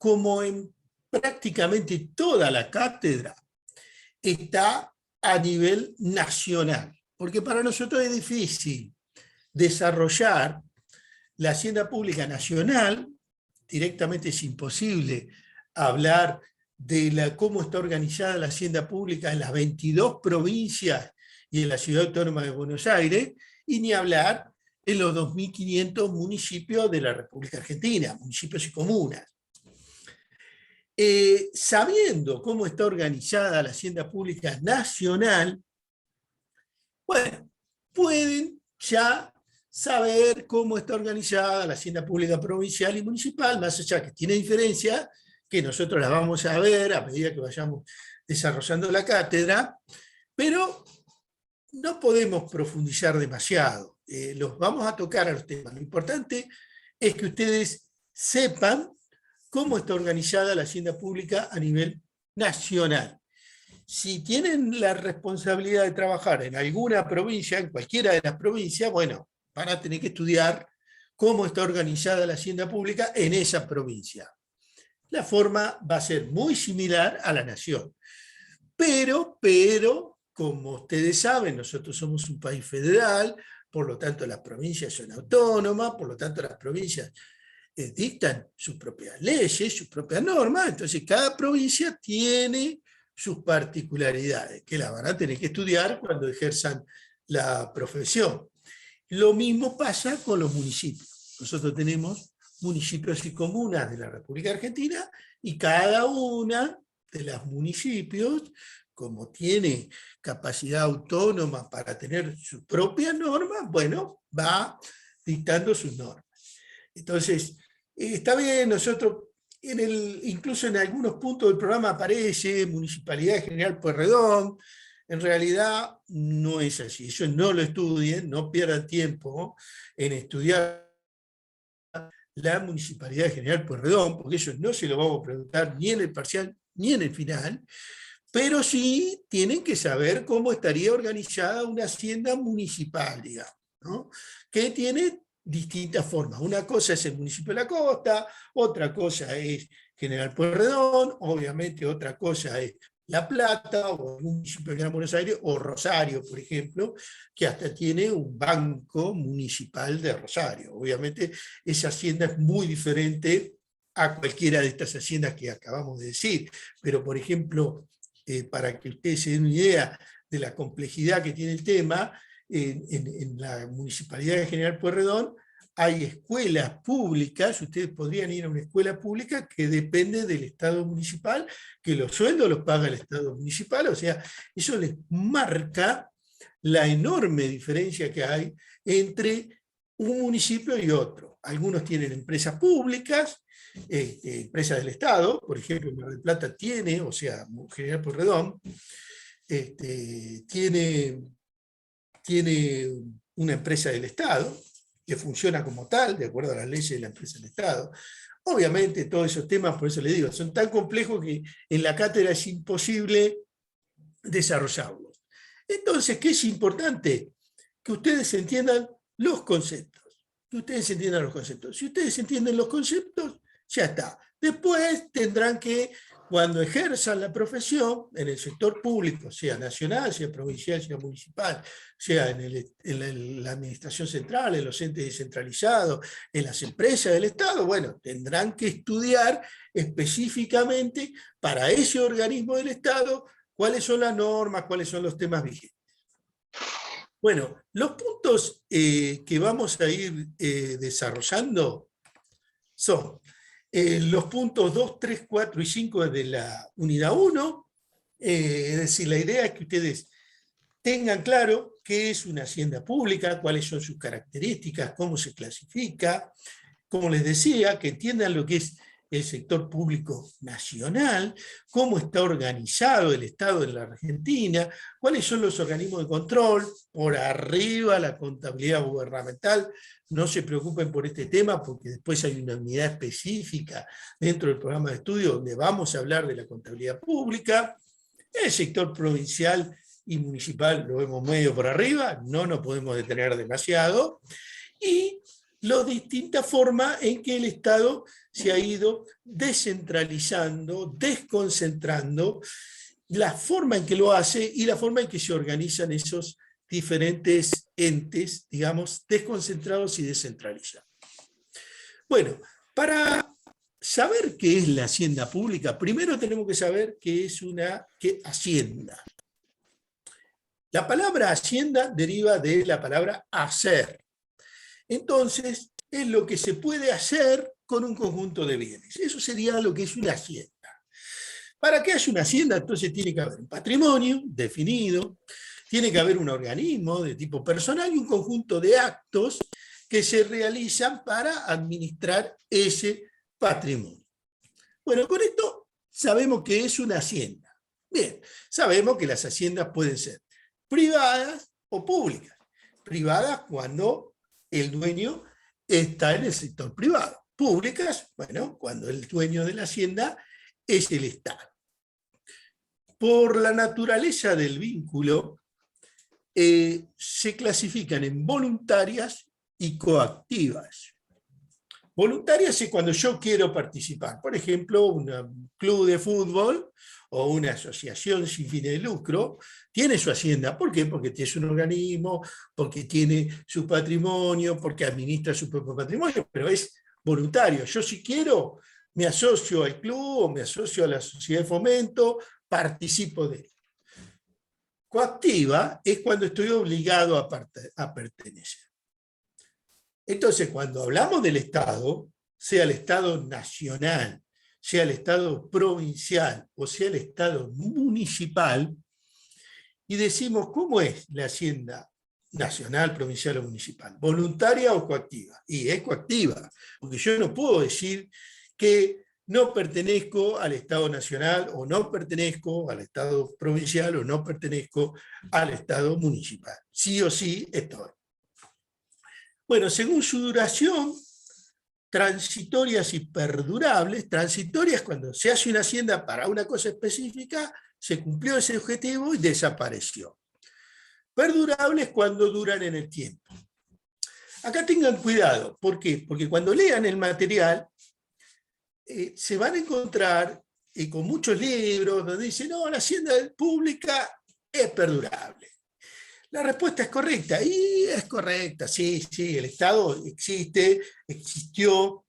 como en prácticamente toda la cátedra, está a nivel nacional, porque para nosotros es difícil desarrollar la hacienda pública nacional. Directamente es imposible hablar de cómo está organizada la hacienda pública en las 22 provincias y en la Ciudad Autónoma de Buenos Aires, y ni hablar en los 2.500 municipios de la República Argentina, municipios y comunas. Sabiendo cómo está organizada la hacienda pública nacional, bueno, pueden ya saber cómo está organizada la hacienda pública provincial y municipal, más allá que tiene diferencias, que nosotros las vamos a ver a medida que vayamos desarrollando la cátedra, pero no podemos profundizar demasiado. Los vamos a tocar a los temas. Lo importante es que ustedes sepan cómo está organizada la hacienda pública a nivel nacional. Si tienen la responsabilidad de trabajar en alguna provincia, en cualquiera de las provincias, bueno, van a tener que estudiar cómo está organizada la hacienda pública en esa provincia. La forma va a ser muy similar a la nación. Pero, como ustedes saben, nosotros somos un país federal, por lo tanto las provincias son autónomas, por lo tanto las provincias dictan sus propias leyes, sus propias normas, entonces cada provincia tiene sus particularidades, que las van a tener que estudiar cuando ejerzan la profesión. Lo mismo pasa con los municipios. Nosotros tenemos municipios y comunas de la República Argentina, y cada una de los municipios, como tiene capacidad autónoma para tener sus propias normas, bueno, va dictando sus normas. Entonces, está bien, nosotros, incluso en algunos puntos del programa aparece Municipalidad de General Pueyrredón. En realidad no es así. Eso no lo estudien, no pierdan tiempo en estudiar la Municipalidad de General Pueyrredón, porque eso no se lo vamos a preguntar ni en el parcial ni en el final, pero sí tienen que saber cómo estaría organizada una hacienda municipal, digamos, ¿no? Que tiene distintas formas. Una cosa es el municipio de la costa, otra cosa es General Pueyrredón, obviamente otra cosa es La Plata, o un municipio de Gran Buenos Aires, o Rosario, por ejemplo, que hasta tiene un banco municipal de Rosario. Obviamente esa hacienda es muy diferente a cualquiera de estas haciendas que acabamos de decir, pero por ejemplo, para que ustedes se den una idea de la complejidad que tiene el tema, en la Municipalidad de General Pueyrredón hay escuelas públicas. Ustedes podrían ir a una escuela pública que depende del Estado municipal, que los sueldos los paga el Estado municipal, o sea, eso les marca la enorme diferencia que hay entre un municipio y otro. Algunos tienen empresas públicas, empresas del Estado, por ejemplo, Mar del Plata tiene, o sea, General Pueyrredón, tiene una empresa del Estado que funciona como tal, de acuerdo a las leyes de la empresa del Estado. Obviamente todos esos temas, por eso les digo, son tan complejos que en la cátedra es imposible desarrollarlos. Entonces, ¿qué es importante? Que ustedes entiendan los conceptos. Que ustedes entiendan los conceptos. Si ustedes entienden los conceptos, ya está. Después tendrán que, cuando ejerzan la profesión en el sector público, sea nacional, sea provincial, sea municipal, sea en la administración central, en los entes descentralizados, en las empresas del Estado, bueno, tendrán que estudiar específicamente para ese organismo del Estado cuáles son las normas, cuáles son los temas vigentes. Bueno, los puntos que vamos a ir desarrollando son los puntos 2, 3, 4 y 5 de la unidad 1, es decir, la idea es que ustedes tengan claro qué es una hacienda pública, cuáles son sus características, cómo se clasifica, como les decía, que entiendan lo que es el sector público nacional, cómo está organizado el Estado en la Argentina, cuáles son los organismos de control, por arriba la contabilidad gubernamental. No se preocupen por este tema porque después hay una unidad específica dentro del programa de estudio donde vamos a hablar de la contabilidad pública. El sector provincial y municipal lo vemos medio por arriba, no nos podemos detener demasiado. Y las distintas formas en que el Estado se ha ido descentralizando, desconcentrando, la forma en que lo hace y la forma en que se organizan esos diferentes entes, digamos, desconcentrados y descentralizados. Bueno, para saber qué es la hacienda pública, primero tenemos que saber qué es una hacienda. La palabra hacienda deriva de la palabra hacer. Entonces, es lo que se puede hacer con un conjunto de bienes. Eso sería lo que es una hacienda. Para que haya una hacienda, entonces tiene que haber un patrimonio definido, tiene que haber un organismo de tipo personal y un conjunto de actos que se realizan para administrar ese patrimonio. Bueno, con esto sabemos que es una hacienda. Bien, sabemos que las haciendas pueden ser privadas o públicas. Privadas cuando el dueño está en el sector privado. Públicas, bueno, cuando el dueño de la hacienda es el Estado. Por la naturaleza del vínculo, se clasifican en voluntarias y coactivas. Voluntarias es cuando yo quiero participar. Por ejemplo, un club de fútbol o una asociación sin fines de lucro tiene su hacienda. ¿Por qué? Porque tiene un organismo, porque tiene su patrimonio, porque administra su propio patrimonio, pero es voluntario. Yo si quiero me asocio al club o me asocio a la sociedad de fomento, participo de él. Coactiva es cuando estoy obligado a pertenecer. Entonces, cuando hablamos del Estado, sea el Estado nacional, sea el Estado provincial o sea el Estado municipal, y decimos, ¿cómo es la hacienda nacional, provincial o municipal? ¿Voluntaria o coactiva? Y es coactiva, porque yo no puedo decir que no pertenezco al Estado nacional o no pertenezco al Estado provincial o no pertenezco al Estado municipal. Sí o sí estoy. Bueno, según su duración, transitorias y perdurables. Transitorias cuando se hace una hacienda para una cosa específica, se cumplió ese objetivo y desapareció. Perdurables cuando duran en el tiempo. Acá tengan cuidado. ¿Por qué? Porque cuando lean el material, se van a encontrar con muchos libros donde dicen, no, la hacienda pública es perdurable. La respuesta es correcta, y es correcta, sí, el Estado existe, existió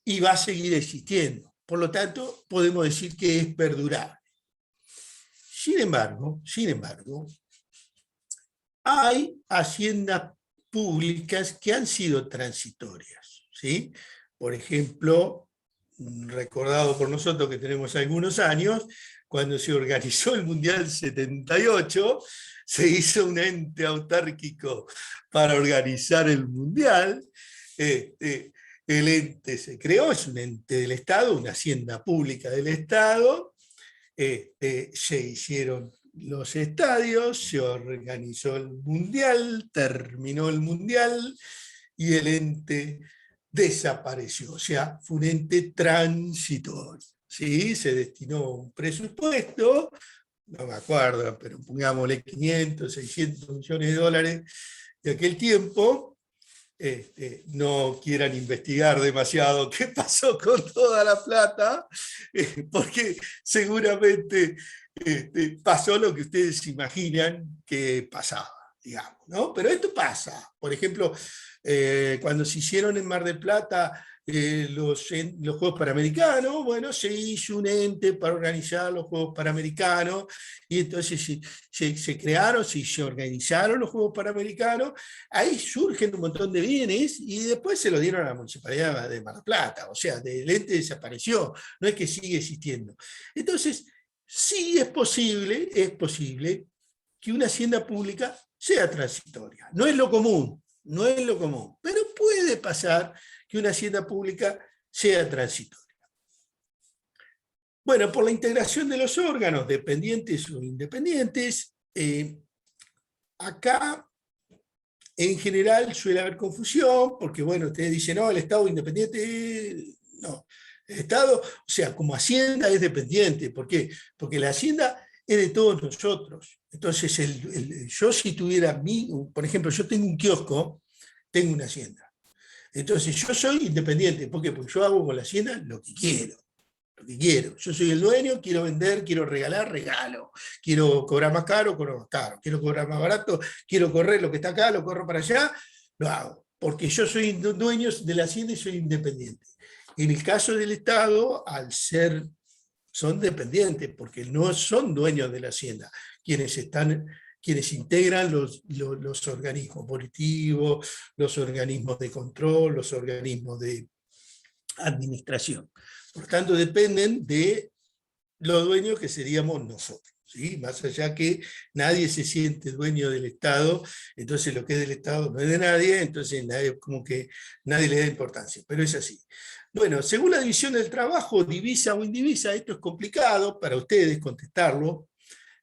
y va a seguir existiendo. Por lo tanto, podemos decir que es perdurable. Sin embargo, hay haciendas públicas que han sido transitorias, ¿sí? Por ejemplo, recordado por nosotros que tenemos algunos años, cuando se organizó el Mundial 78, se hizo un ente autárquico para organizar el Mundial. El ente se creó, es un ente del Estado, una hacienda pública del Estado. Se hicieron los estadios, se organizó el Mundial, terminó el Mundial y el ente desapareció. O sea, fue un ente transitorio. ¿Sí? Se destinó un presupuesto, no me acuerdo, pero pongámosle 500, 600 millones de dólares de aquel tiempo. No quieran investigar demasiado qué pasó con toda la plata, porque seguramente pasó lo que ustedes imaginan que pasaba, digamos, ¿no? Pero esto pasa. Por ejemplo, cuando se hicieron en Mar del Plata los Juegos Panamericanos, bueno, se hizo un ente para organizar los Juegos Panamericanos, y entonces se crearon, se organizaron los Juegos Panamericanos, ahí surgen un montón de bienes, y después se lo dieron a la Municipalidad de Mar del Plata, o sea, el ente desapareció, no es que sigue existiendo. Entonces, sí es posible que una hacienda pública sea transitoria. No es lo común, pero puede pasar que una hacienda pública sea transitoria. Bueno, por la integración de los órganos, dependientes o independientes, acá en general suele haber confusión, porque bueno, ustedes dicen, no, el Estado independiente, no. El Estado, o sea, como hacienda es dependiente. ¿Por qué? Porque la hacienda es de todos nosotros. Entonces, yo si tuviera por ejemplo, yo tengo un kiosco, tengo una hacienda. Entonces yo soy independiente. ¿Por qué? Porque yo hago con la hacienda lo que quiero. Lo que quiero. Yo soy el dueño, quiero vender, quiero regalar, regalo. Quiero cobrar más caro, cobro más caro. Quiero cobrar más barato, quiero correr lo que está acá, lo corro para allá, lo hago. Porque yo soy dueño de la hacienda y soy independiente. En el caso del Estado, al ser, son dependientes, porque no son dueños de la hacienda, quienes integran los organismos políticos, los organismos de control, los organismos de administración. Por lo tanto, dependen de los dueños que seríamos nosotros. ¿Sí? Más allá que nadie se siente dueño del Estado, entonces lo que es del Estado no es de nadie, entonces como que nadie le da importancia, pero es así. Bueno, según la división del trabajo, divisa o indivisa, esto es complicado para ustedes contestarlo.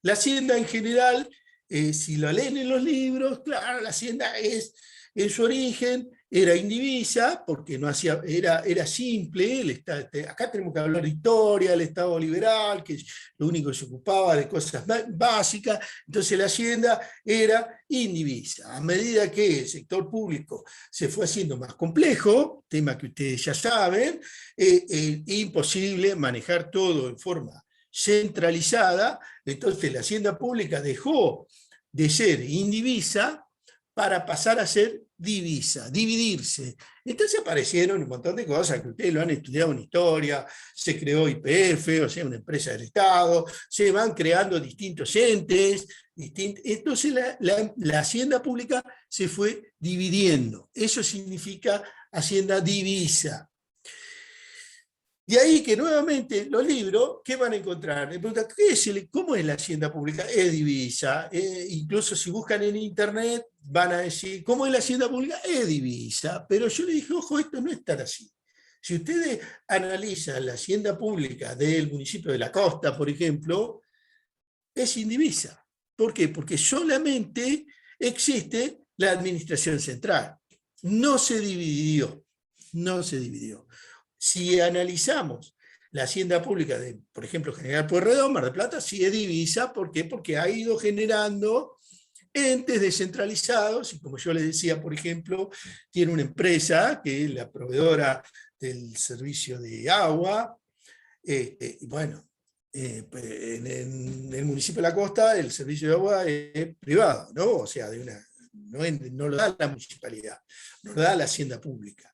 La hacienda en general, si lo leen en los libros, claro, la hacienda es, en su origen, era indivisa, porque no hacía, era simple. Acá tenemos que hablar de historia, el Estado liberal, que lo único que se ocupaba de cosas básicas, entonces la hacienda era indivisa. A medida que el sector público se fue haciendo más complejo, tema que ustedes ya saben, imposible manejar todo en forma centralizada, entonces la hacienda pública dejó de ser indivisa para pasar a ser divisa, dividirse. Entonces aparecieron un montón de cosas que ustedes lo han estudiado en historia, se creó YPF, o sea, una empresa del Estado, se van creando distintos entes, entonces la hacienda pública se fue dividiendo. Eso significa hacienda divisa. De ahí que nuevamente los libros, ¿qué van a encontrar? Me preguntan, ¿cómo es la hacienda pública? Es divisa. Incluso si buscan en internet, van a decir, ¿cómo es la hacienda pública? Es divisa. Pero yo le dije, ojo, esto no es tan así. Si ustedes analizan la hacienda pública del municipio de La Costa, por ejemplo, es indivisa. ¿Por qué? Porque solamente existe la administración central. No se dividió. No se dividió. Si analizamos la hacienda pública de, por ejemplo, General Pueyrredón, Mar del Plata, sí es divisa. ¿Por qué? Porque ha ido generando entes descentralizados, y como yo les decía, por ejemplo, tiene una empresa que es la proveedora del servicio de agua, y bueno, en el municipio de La Costa el servicio de agua es privado, ¿no? O sea, no lo da la municipalidad, no lo da la hacienda pública.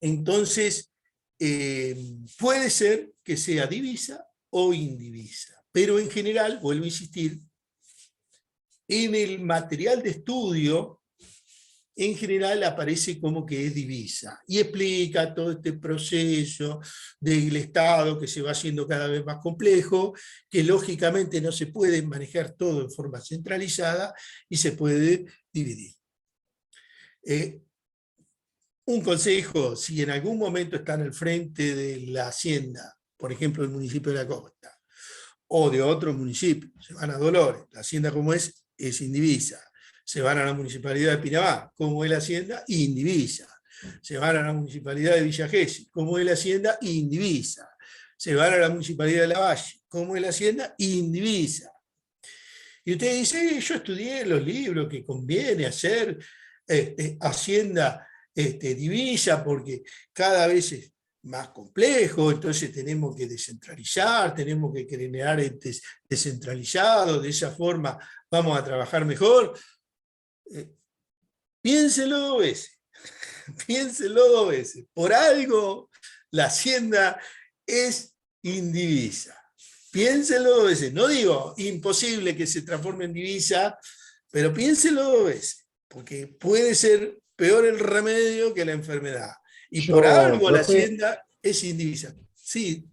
Entonces, puede ser que sea divisa o indivisa, pero en general, vuelvo a insistir, en el material de estudio, en general aparece como que es divisa, y explica todo este proceso del Estado que se va haciendo cada vez más complejo, que lógicamente no se puede manejar todo en forma centralizada y se puede dividir. Un consejo, si en algún momento están al frente de la hacienda, por ejemplo, el municipio de La Costa, o de otro municipio, se van a Dolores, la hacienda como es indivisa. Se van a la municipalidad de Pinamar, como es la hacienda, indivisa. Se van a la municipalidad de Villa Gesell, como es la hacienda, indivisa. Se van a la municipalidad de Lavalle, como es la hacienda, indivisa. Y usted dice, yo estudié los libros que conviene hacer hacienda divisa, porque cada vez es más complejo, entonces tenemos que descentralizar, tenemos que crear entes descentralizados, de esa forma vamos a trabajar mejor. Piénselo 2 veces, piénselo 2 veces. Por algo la hacienda es indivisa. Piénselo 2 veces. No digo imposible que se transforme en divisa, pero piénselo 2 veces, porque puede ser peor el remedio que la enfermedad. Y por algo la hacienda es indivisa. Sí.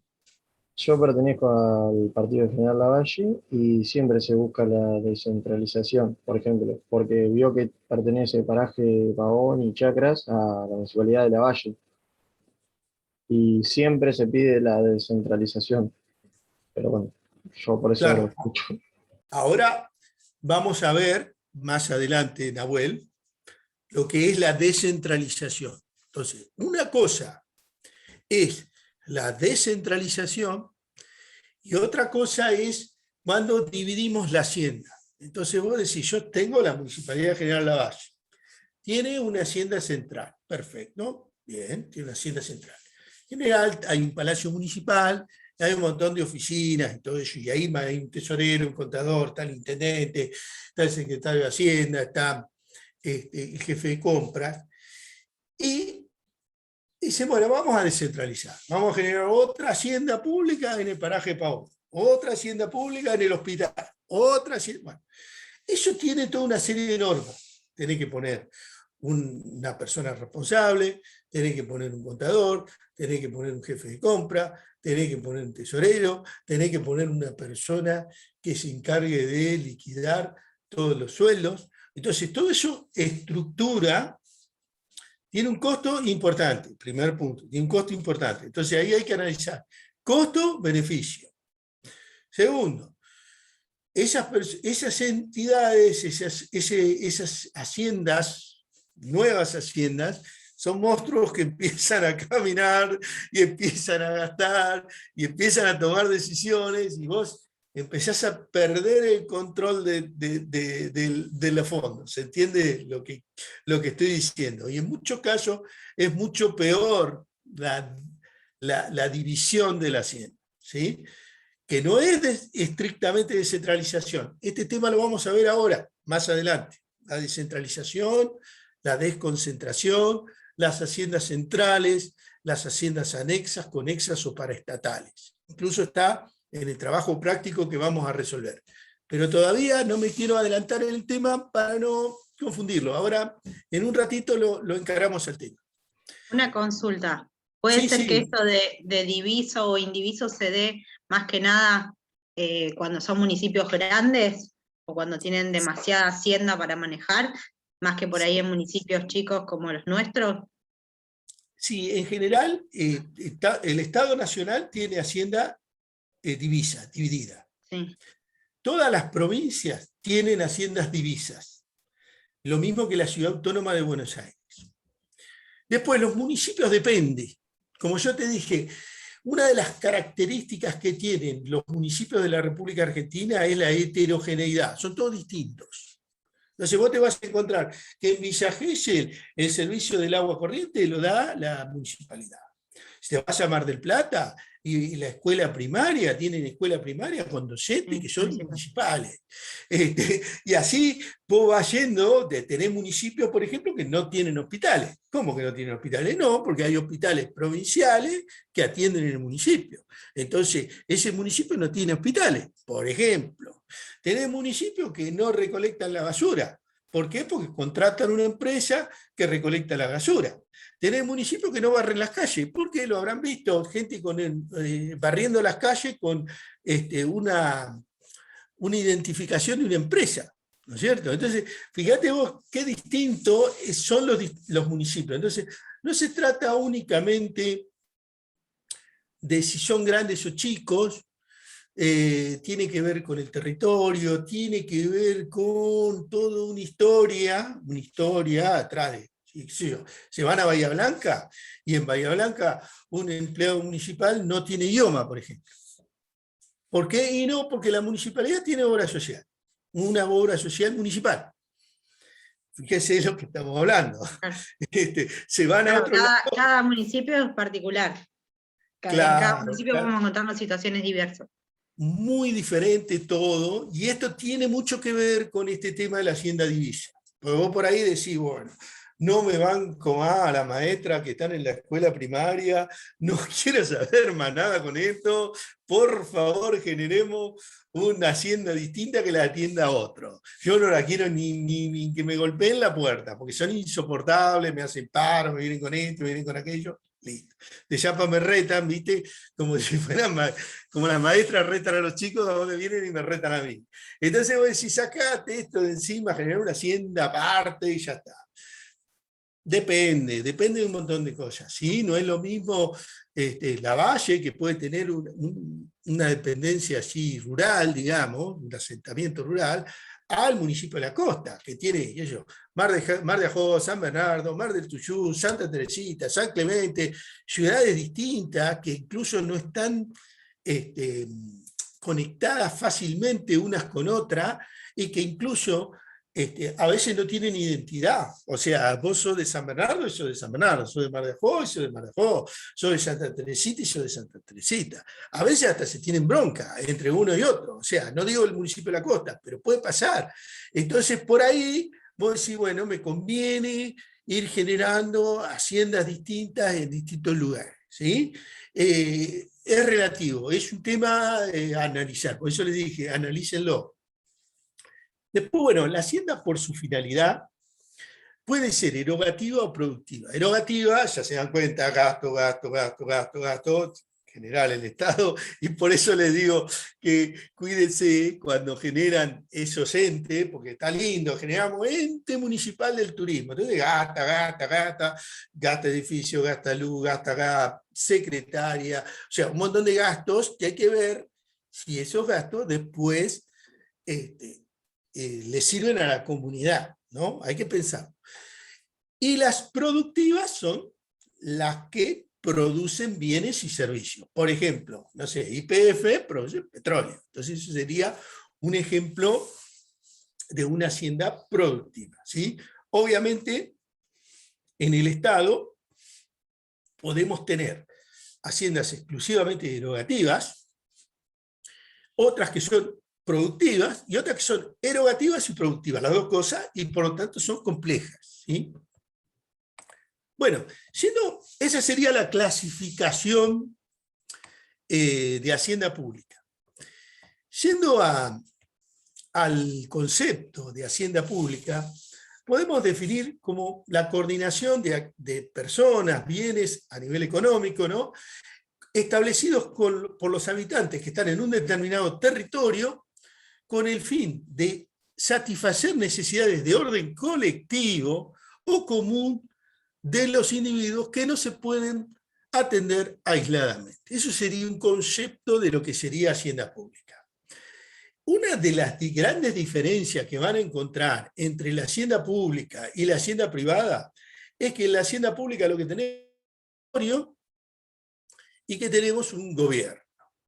Yo pertenezco al partido de General Lavalle y siempre se busca la descentralización, por ejemplo, porque vio que pertenece Paraje Pavón y Chacras a la municipalidad de Lavalle. Y siempre se pide la descentralización. Pero bueno, yo por eso Claro. escucho. Ahora vamos a ver más adelante, Nahuel, lo que es la descentralización. Entonces, una cosa es la descentralización y otra cosa es cuando dividimos la hacienda. Entonces vos decís, yo tengo la Municipalidad General Lavalle, tiene una hacienda central. Perfecto, bien, tiene una hacienda central. En general hay un palacio municipal, hay un montón de oficinas y todo eso, y ahí hay un tesorero, un contador, está el intendente, está el secretario de Hacienda, está el jefe de compras, y dice, bueno, vamos a descentralizar, vamos a generar otra hacienda pública en el paraje Pavón, otra hacienda pública en el hospital, otra hacienda... Bueno, eso tiene toda una serie de normas. Tenés que poner una persona responsable, tenés que poner un contador, tenés que poner un jefe de compra, tenés que poner un tesorero, tenés que poner una persona que se encargue de liquidar todos los sueldos. Entonces, todo eso estructura, tiene un costo importante, primer punto, tiene un costo importante. Entonces, ahí hay que analizar costo-beneficio. Segundo, esas entidades, esas haciendas, nuevas haciendas, son monstruos que empiezan a caminar y empiezan a gastar y empiezan a tomar decisiones y vos empezás a perder el control de los fondos. ¿Se entiende lo que estoy diciendo? Y en muchos casos es mucho peor la división de la hacienda, ¿sí? Que no es estrictamente descentralización. Este tema lo vamos a ver ahora, más adelante. La descentralización, la desconcentración, las haciendas centrales, las haciendas anexas, conexas o paraestatales. Incluso está en el trabajo práctico que vamos a resolver. Pero todavía no me quiero adelantar en el tema para no confundirlo. Ahora, en un ratito lo encaramos al tema. Una consulta. ¿Puede Sí, ser que sí. esto de diviso o indiviso se dé más que nada cuando son municipios grandes o cuando tienen demasiada hacienda para manejar, más que por ahí en municipios chicos como los nuestros? Sí, en general, el Estado Nacional tiene hacienda dividida. Sí. Todas las provincias tienen haciendas divisas, lo mismo que la Ciudad Autónoma de Buenos Aires. Después, los municipios depende. Como yo te dije, una de las características que tienen los municipios de la República Argentina es la heterogeneidad, son todos distintos. Entonces vos te vas a encontrar que en Villa Gesell el servicio del agua corriente lo da la municipalidad. Si te vas a Mar del Plata y la escuela primaria, tienen escuela primaria con docentes que son municipales. Y así vos vas yendo, tenés municipios, por ejemplo, que no tienen hospitales. ¿Cómo que no tienen hospitales? No, porque hay hospitales provinciales que atienden en el municipio. Entonces, ese municipio no tiene hospitales, por ejemplo. Tenés municipios que no recolectan la basura. ¿Por qué? Porque contratan una empresa que recolecta la basura. Tenés municipios que no barren las calles, porque lo habrán visto, gente barriendo las calles con una identificación de una empresa, ¿no es cierto? Entonces, fíjate vos qué distintos son los municipios. Entonces, no se trata únicamente de si son grandes o chicos, tiene que ver con el territorio, tiene que ver con toda una historia atrás de... Se van a Bahía Blanca y en Bahía Blanca un empleado municipal no tiene idioma, por ejemplo. ¿Por qué? Y no, porque la municipalidad tiene obra social, una obra social municipal. Fíjese de lo que estamos hablando. Se van a otro lado. Cada municipio es particular. En cada municipio podemos encontrar situaciones diversas. Muy diferente todo, y esto tiene mucho que ver con este tema de la hacienda divisa. Porque vos por ahí decís, bueno, no me banco más a la maestra que están en la escuela primaria, no quiero saber más nada con esto, por favor generemos una hacienda distinta que la atienda a otro. Yo no la quiero ni que me golpeen la puerta, porque son insoportables, me hacen paro, me vienen con esto, me vienen con aquello. Listo. De chapa me retan, ¿viste? Como si fueran como las maestras retan a los chicos, a donde vienen y me retan a mí. Entonces vos decís, sacate esto de encima, generar una hacienda aparte y ya está. Depende de un montón de cosas, ¿sí? No es lo mismo la Valle, que puede tener una dependencia así rural, digamos, un asentamiento rural, al municipio de la costa, que tiene Mar de Ajó, San Bernardo, Mar del Tuyú, Santa Teresita, San Clemente, ciudades distintas que incluso no están conectadas fácilmente unas con otras y que incluso a veces no tienen identidad. O sea, vos sos de San Bernardo y sos de San Bernardo, sos de Mar de Ajó y sos de Mar de Ajó, sos de Santa Teresita y sos de Santa Teresita. A veces hasta se tienen bronca entre uno y otro. O sea, no digo el municipio de la costa, pero puede pasar. Entonces, por ahí vos decís, bueno, me conviene ir generando haciendas distintas en distintos lugares, ¿sí? Es relativo, es un tema a analizar. Por eso les dije, analícenlo. Después, bueno, la hacienda por su finalidad puede ser erogativa o productiva. Erogativa, ya se dan cuenta, gasto, general el Estado, y por eso les digo que cuídense cuando generan esos entes, porque está lindo, generamos ente municipal del turismo, entonces gasta edificio, gasta luz, gasta secretaria, o sea, un montón de gastos que hay que ver si esos gastos después le sirven a la comunidad, ¿no? Hay que pensar. Y las productivas son las que producen bienes y servicios. Por ejemplo, no sé, YPF produce petróleo. Entonces, eso sería un ejemplo de una hacienda productiva, ¿sí? Obviamente, en el Estado podemos tener haciendas exclusivamente erogativas, otras que son productivas y otras que son erogativas y productivas, las dos cosas, y por lo tanto son complejas, ¿sí? Bueno, esa sería la clasificación de hacienda pública. Yendo al concepto de hacienda pública, podemos definir como la coordinación de personas, bienes a nivel económico, ¿no? Establecidos por los habitantes que están en un determinado territorio con el fin de satisfacer necesidades de orden colectivo o común de los individuos que no se pueden atender aisladamente. Eso sería un concepto de lo que sería hacienda pública. Una de las grandes diferencias que van a encontrar entre la hacienda pública y la hacienda privada es que en la hacienda pública lo que tenemos y que tenemos un gobierno.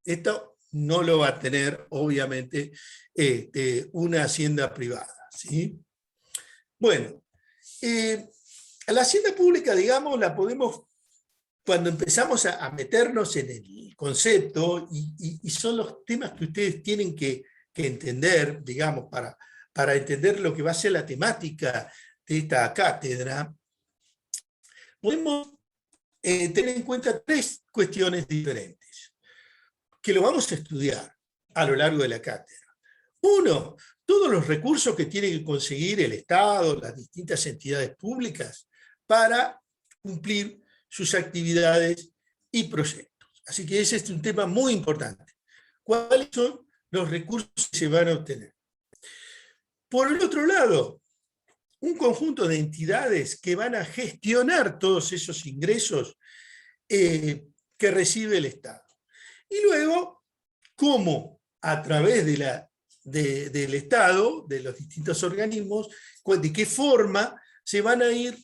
Esto no lo va a tener, obviamente, una hacienda privada, ¿sí? Bueno, la hacienda pública, digamos, la podemos, cuando empezamos a meternos en el concepto, y son los temas que ustedes tienen que entender, digamos, para entender lo que va a ser la temática de esta cátedra, podemos tener en cuenta tres cuestiones diferentes, que lo vamos a estudiar a lo largo de la cátedra. Uno, todos los recursos que tiene que conseguir el Estado, las distintas entidades públicas, para cumplir sus actividades y proyectos. Así que ese es un tema muy importante. ¿Cuáles son los recursos que se van a obtener? Por el otro lado, un conjunto de entidades que van a gestionar todos esos ingresos que recibe el Estado. Y luego, cómo a través del Estado, de los distintos organismos, de qué forma se van a ir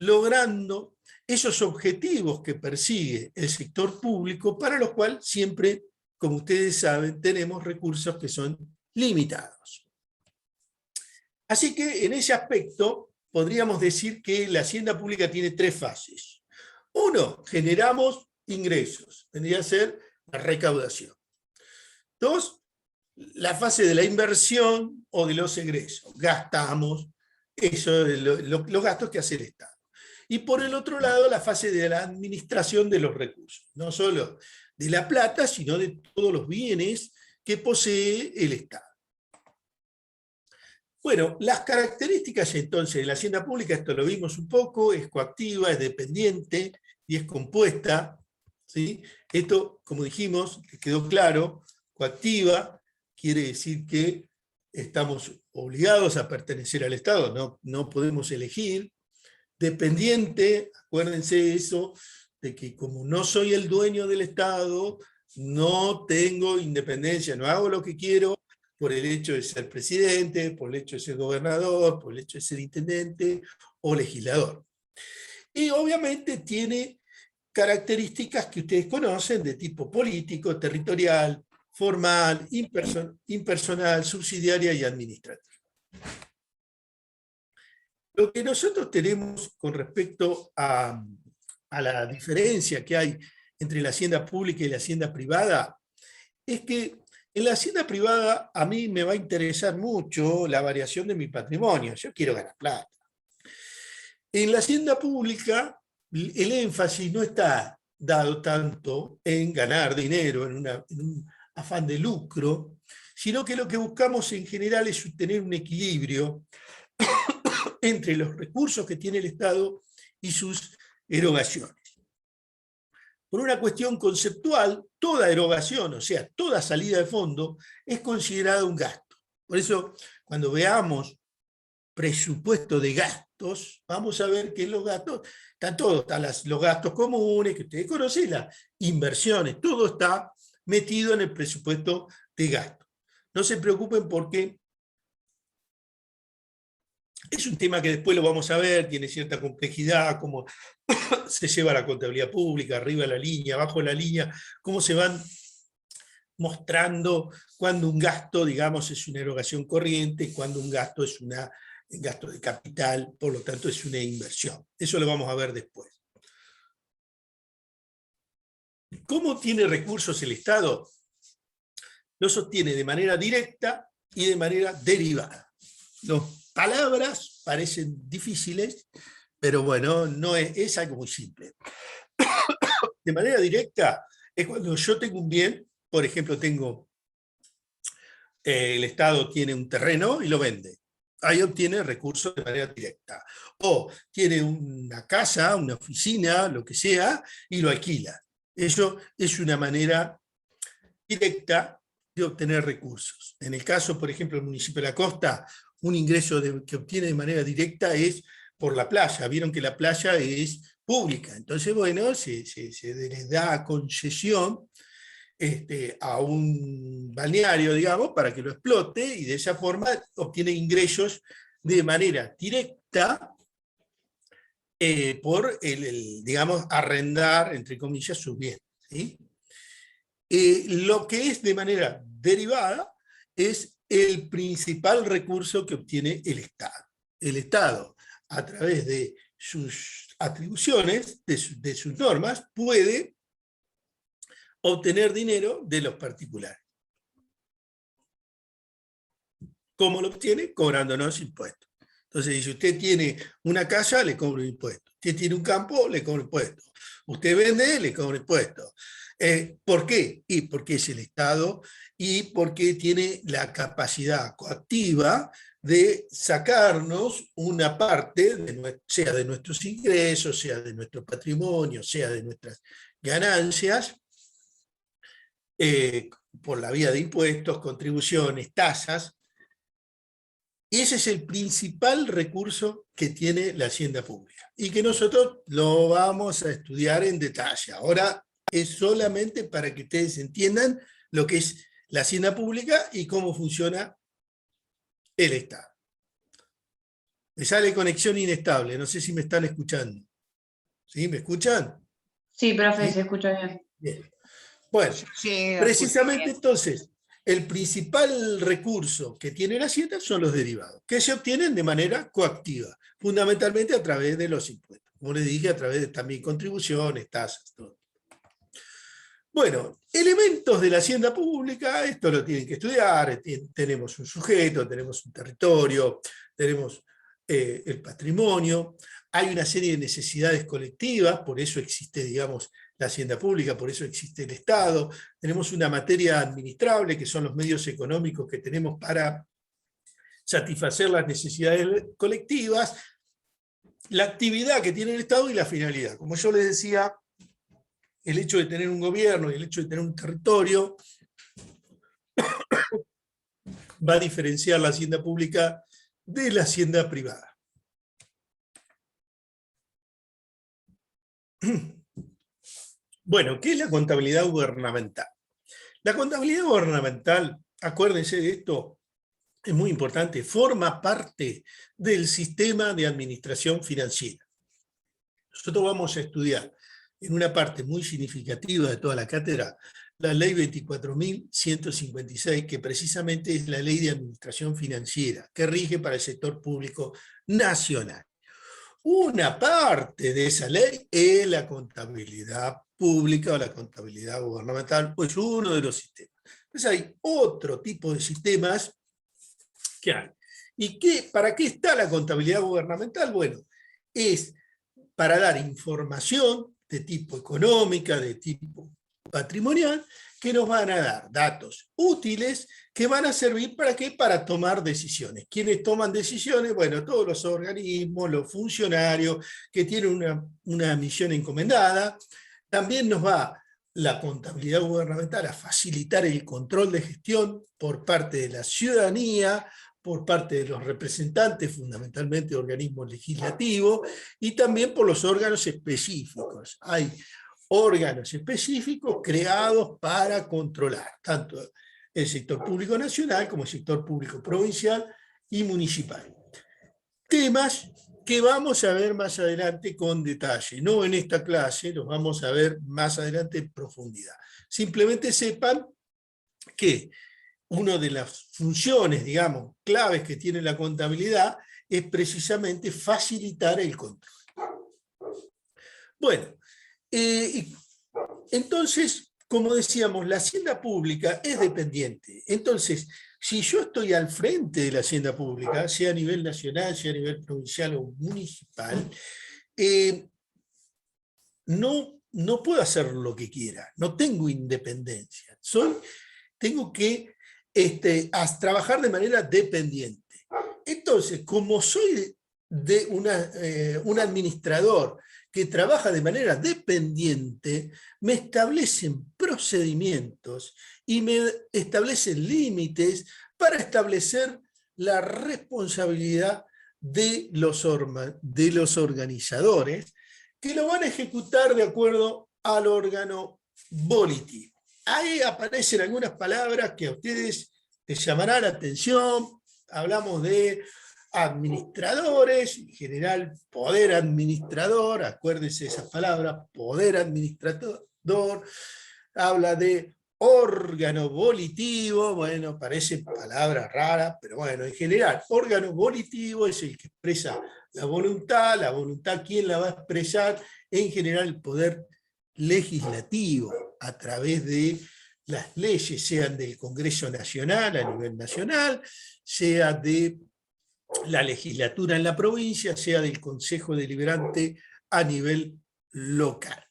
logrando esos objetivos que persigue el sector público, para los cuales siempre, como ustedes saben, tenemos recursos que son limitados. Así que en ese aspecto podríamos decir que la hacienda pública tiene tres fases. Uno, generamos ingresos, tendría que ser la recaudación. Dos, la fase de la inversión o de los egresos. Gastamos los gastos que hace el Estado. Y por el otro lado, la fase de la administración de los recursos. No solo de la plata, sino de todos los bienes que posee el Estado. Bueno, las características entonces de la hacienda pública, esto lo vimos un poco, es coactiva, es dependiente y es compuesta, ¿sí? Esto, como dijimos, quedó claro, coactiva quiere decir que estamos obligados a pertenecer al Estado, no podemos elegir. Dependiente, acuérdense eso, de que como no soy el dueño del Estado, no tengo independencia, no hago lo que quiero por el hecho de ser presidente, por el hecho de ser gobernador, por el hecho de ser intendente o legislador. Y obviamente tiene características que ustedes conocen de tipo político, territorial, formal, impersonal, subsidiaria y administrativa. Lo que nosotros tenemos con respecto a la diferencia que hay entre la hacienda pública y la hacienda privada, es que en la hacienda privada a mí me va a interesar mucho la variación de mi patrimonio. Yo quiero ganar plata. En la hacienda pública, el énfasis no está dado tanto en ganar dinero, en un afán de lucro, sino que lo que buscamos en general es tener un equilibrio entre los recursos que tiene el Estado y sus erogaciones. Por una cuestión conceptual, toda erogación, o sea, toda salida de fondo, es considerada un gasto. Por eso, cuando veamos presupuesto de gastos, vamos a ver que los gastos, están todos, están los gastos comunes, que ustedes conocen, las inversiones, todo está metido en el presupuesto de gastos. No se preocupen porque es un tema que después lo vamos a ver, tiene cierta complejidad, cómo se lleva la contabilidad pública, arriba de la línea, abajo de la línea, cómo se van mostrando cuando un gasto, digamos, es una erogación corriente, cuando un gasto es un gasto de capital, por lo tanto es una inversión. Eso lo vamos a ver después. ¿Cómo tiene recursos el Estado? Los obtiene de manera directa y de manera derivada. Las palabras parecen difíciles, pero bueno, no es algo muy simple. De manera directa es cuando yo tengo un bien, por ejemplo, el Estado tiene un terreno y lo vende. Ahí obtiene recursos de manera directa. O tiene una casa, una oficina, lo que sea, y lo alquila. Eso es una manera directa de obtener recursos. En el caso, por ejemplo, del municipio de La Costa, un ingreso que obtiene de manera directa es por la playa. Vieron que la playa es pública. Entonces, bueno, se les da concesión a un balneario, digamos, para que lo explote, y de esa forma obtiene ingresos de manera directa por digamos, arrendar, entre comillas, sus bienes. ¿Sí? Lo que es de manera derivada es el principal recurso que obtiene el Estado. El Estado, a través de sus atribuciones, de sus normas, puede obtener dinero de los particulares. ¿Cómo lo obtiene? Cobrándonos impuestos. Entonces, si usted tiene una casa, le cobra impuestos. Usted tiene un campo, le cobra impuestos. Usted vende, le cobra impuestos. ¿Por qué? Y porque es el Estado y porque tiene la capacidad coactiva de sacarnos una parte, sea de nuestros ingresos, sea de nuestro patrimonio, sea de nuestras ganancias, por la vía de impuestos, contribuciones, tasas. Y ese es el principal recurso que tiene la hacienda pública y que nosotros lo vamos a estudiar en detalle. Ahora es solamente para que ustedes entiendan lo que es la hacienda pública y cómo funciona el Estado. Me sale conexión inestable, no sé si me están escuchando. ¿Sí? ¿Me escuchan? Sí, profe, ¿Sí? se escucha bien. Bien. Bueno, Sí, precisamente bien. entonces, el principal recurso que tiene la hacienda son los derivados, que se obtienen de manera coactiva, fundamentalmente a través de los impuestos. Como les dije, a través de también contribuciones, tasas, todo. Bueno, elementos de la hacienda pública, esto lo tienen que estudiar, tenemos un sujeto, tenemos un territorio, tenemos el patrimonio, hay una serie de necesidades colectivas, por eso existe, digamos, la hacienda pública, por eso existe el Estado, tenemos una materia administrable, que son los medios económicos que tenemos para satisfacer las necesidades colectivas, la actividad que tiene el Estado y la finalidad. Como yo les decía, el hecho de tener un gobierno y el hecho de tener un territorio va a diferenciar la hacienda pública de la hacienda privada. Bueno, ¿qué es la contabilidad gubernamental? La contabilidad gubernamental, acuérdense de esto, es muy importante, forma parte del sistema de administración financiera. Nosotros vamos a estudiar en una parte muy significativa de toda la cátedra la ley 24.156, que precisamente es la ley de administración financiera, que rige para el sector público nacional. una parte de esa ley es la contabilidad pública o la contabilidad gubernamental, pues uno de los sistemas. Entonces hay otro tipo de sistemas que hay. ¿Y para qué está la contabilidad gubernamental? Bueno, es para dar información de tipo económica, de tipo patrimonial, que nos van a dar datos útiles que van a servir ¿para qué? Para tomar decisiones. ¿Quiénes toman decisiones? Bueno, todos los organismos, los funcionarios que tienen una misión encomendada. También nos va la contabilidad gubernamental a facilitar el control de gestión por parte de la ciudadanía, por parte de los representantes, fundamentalmente organismos legislativos, y también por los órganos específicos. Hay órganos específicos creados para controlar tanto el sector público nacional como el sector público provincial y municipal. Temas que vamos a ver más adelante con detalle, no en esta clase, los vamos a ver más adelante en profundidad. Simplemente sepan que una de las funciones, digamos, claves que tiene la contabilidad es precisamente facilitar el control. Bueno, entonces, como decíamos, la hacienda pública es dependiente. Entonces, si yo estoy al frente de la hacienda pública, sea a nivel nacional, sea a nivel provincial o municipal, no puedo hacer lo que quiera, no tengo independencia. Tengo que trabajar de manera dependiente. Entonces, como soy un administrador que trabaja de manera dependiente, me establecen procedimientos y me establecen límites para establecer la responsabilidad de los organizadores, que lo van a ejecutar de acuerdo al órgano volitivo. Ahí aparecen algunas palabras que a ustedes les llamará la atención. Hablamos de administradores, en general poder administrador, acuérdense de esas palabras, poder administrador, habla de órgano volitivo, bueno, parecen palabras raras, pero bueno, en general, órgano volitivo es el que expresa la voluntad, ¿quién la va a expresar? En general, el poder legislativo, a través de las leyes, sean del Congreso Nacional a nivel nacional, sea de la legislatura en la provincia, sea del Consejo Deliberante a nivel local.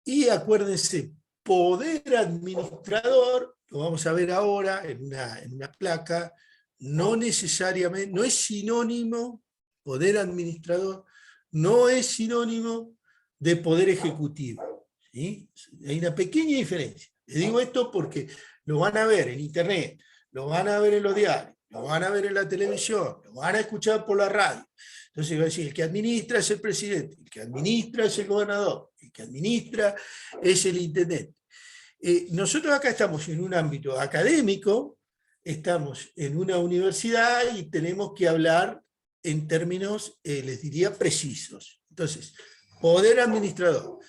Y acuérdense, poder administrador, lo vamos a ver ahora en una placa, no necesariamente, no es sinónimo, poder administrador, no es sinónimo de poder ejecutivo. ¿Sí? Hay una pequeña diferencia. Les digo esto porque lo van a ver en internet, lo van a ver en los diarios, lo van a ver en la televisión, lo van a escuchar por la radio. Entonces va a decir, el que administra es el presidente, el que administra es el gobernador, el que administra es el intendente. Nosotros acá estamos en un ámbito académico, estamos en una universidad y tenemos que hablar en términos, les diría, precisos. Entonces, poder administrador.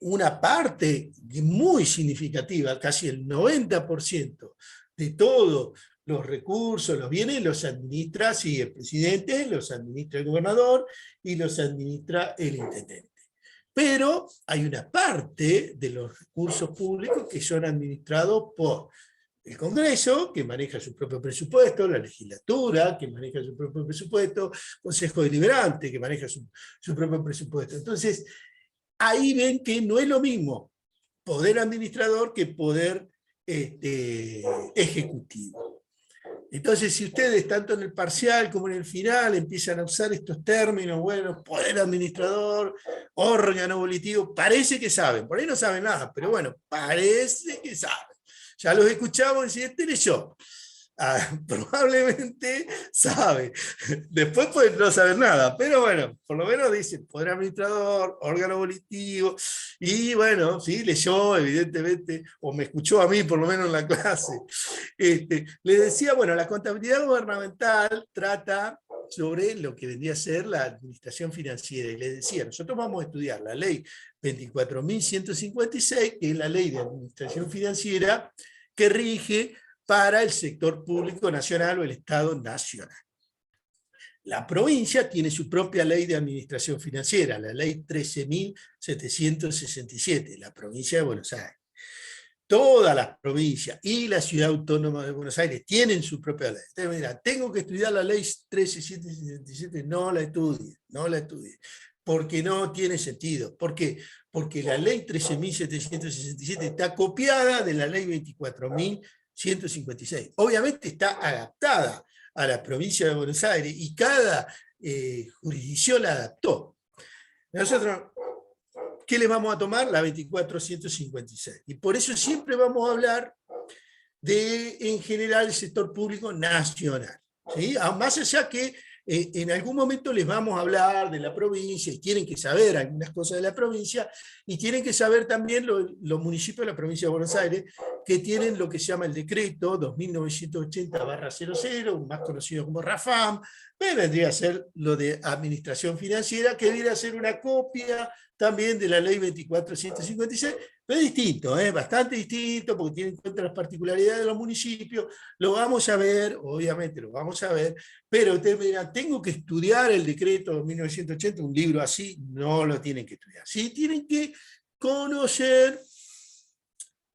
Una parte muy significativa, casi el 90% de todos los recursos, los bienes, los administra sí, el presidente, los administra el gobernador y los administra el intendente. Pero hay una parte de los recursos públicos que son administrados por el Congreso, que maneja su propio presupuesto, la legislatura, que maneja su propio presupuesto, Consejo Deliberante, que maneja su propio presupuesto. Entonces, ahí ven que no es lo mismo poder administrador que poder ejecutivo. Entonces, si ustedes, tanto en el parcial como en el final, empiezan a usar estos términos, bueno, poder administrador, órgano volitivo, parece que saben, por ahí no saben nada, pero bueno, parece que saben. Ya los escuchamos decir, este leyó. Probablemente sabe. Después puede no saber nada, pero bueno, por lo menos dice poder administrador, órgano volitivo, y bueno, sí, leyó evidentemente, o me escuchó a mí por lo menos en la clase. Le decía, bueno, la contabilidad gubernamental trata sobre lo que vendría a ser la administración financiera, y les decía, nosotros vamos a estudiar la ley 24.156, que es la ley de administración financiera que rige para el sector público nacional o el Estado nacional. La provincia tiene su propia ley de administración financiera, la ley 13.767, la provincia de Buenos Aires. Todas las provincias y la ciudad autónoma de Buenos Aires tienen su propia ley. Ustedes me dirán, tengo que estudiar la ley 13.767, no la estudie, no la estudie, porque no tiene sentido. ¿Por qué? Porque la ley 13.767 está copiada de la ley 24.156. Obviamente está adaptada a la provincia de Buenos Aires y cada jurisdicción la adaptó. Nosotros, ¿qué le vamos a tomar? La 24.156. Y por eso siempre vamos a hablar de, en general, el sector público nacional, ¿sí? Más allá que en algún momento les vamos a hablar de la provincia y tienen que saber algunas cosas de la provincia y tienen que saber también los municipios de la provincia de Buenos Aires que tienen lo que se llama el decreto 2980/00, más conocido como RAFAM, que vendría a ser lo de administración financiera, que viene a ser una copia también de la ley 24.156, pero es distinto, bastante distinto, porque tiene en cuenta las particularidades de los municipios. Lo vamos a ver, obviamente lo vamos a ver, pero ustedes me dirán, tengo que estudiar el decreto de 1980, un libro así, no lo tienen que estudiar. Sí tienen que conocer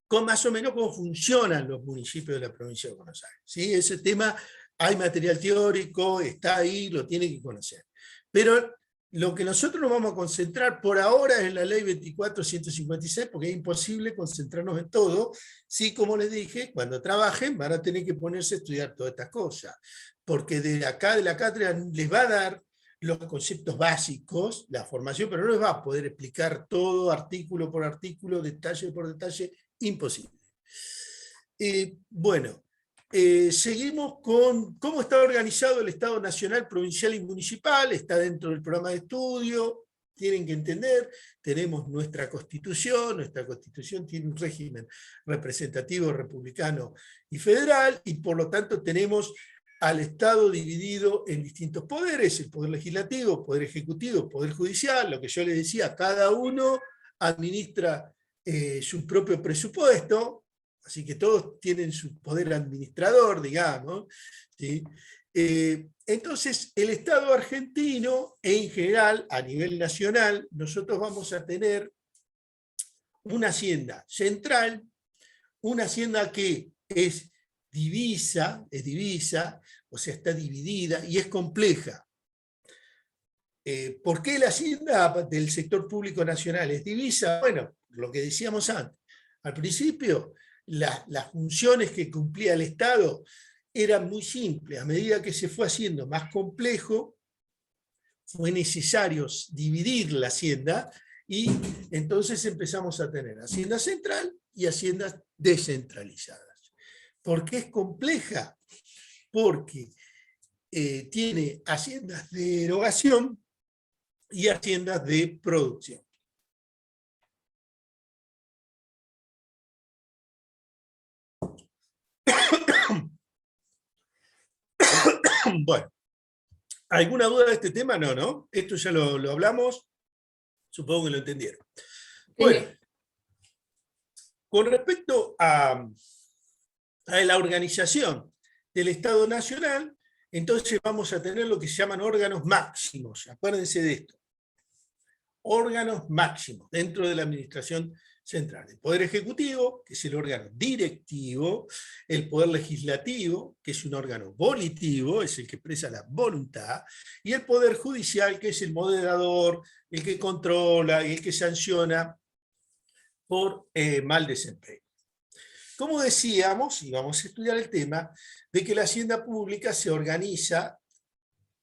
con más o menos cómo funcionan los municipios de la provincia de Buenos Aires. ¿Sí? Ese tema, hay material teórico, está ahí, lo tienen que conocer. Pero lo que nosotros nos vamos a concentrar por ahora es la ley 24.156, porque es imposible concentrarnos en todo. Sí, como les dije, cuando trabajen van a tener que ponerse a estudiar todas estas cosas, porque de acá de la cátedra les va a dar los conceptos básicos, la formación, pero no les va a poder explicar todo artículo por artículo, detalle por detalle, imposible. Bueno, seguimos con cómo está organizado el Estado nacional, provincial y municipal. Está dentro del programa de estudio. Tienen que entender, tenemos nuestra Constitución tiene un régimen representativo, republicano y federal, y por lo tanto tenemos al Estado dividido en distintos poderes: el poder legislativo, poder ejecutivo, poder judicial. Lo que yo les decía, cada uno administra su propio presupuesto, así que todos tienen su poder administrador, digamos, ¿sí? Entonces, el Estado argentino, en general, a nivel nacional, nosotros vamos a tener una hacienda central, una hacienda que es divisa, o sea, está dividida y es compleja. ¿Por qué la hacienda del sector público nacional es divisa? Bueno, lo que decíamos antes. Al principio, las funciones que cumplía el Estado eran muy simples. A medida que se fue haciendo más complejo, fue necesario dividir la hacienda y entonces empezamos a tener hacienda central y haciendas descentralizadas. ¿Por qué es compleja? Porque tiene haciendas de erogación y haciendas de producción. Bueno, ¿alguna duda de este tema? No, ¿no? Esto ya lo hablamos, supongo que lo entendieron. Bueno, con respecto a la organización del Estado Nacional, entonces vamos a tener lo que se llaman órganos máximos. Acuérdense de esto. Órganos máximos dentro de la administración central. El Poder Ejecutivo, que es el órgano directivo; el Poder Legislativo, que es un órgano volitivo, es el que expresa la voluntad; y el Poder Judicial, que es el moderador, el que controla y el que sanciona por mal desempeño. Como decíamos, y vamos a estudiar el tema, de que la hacienda pública se organiza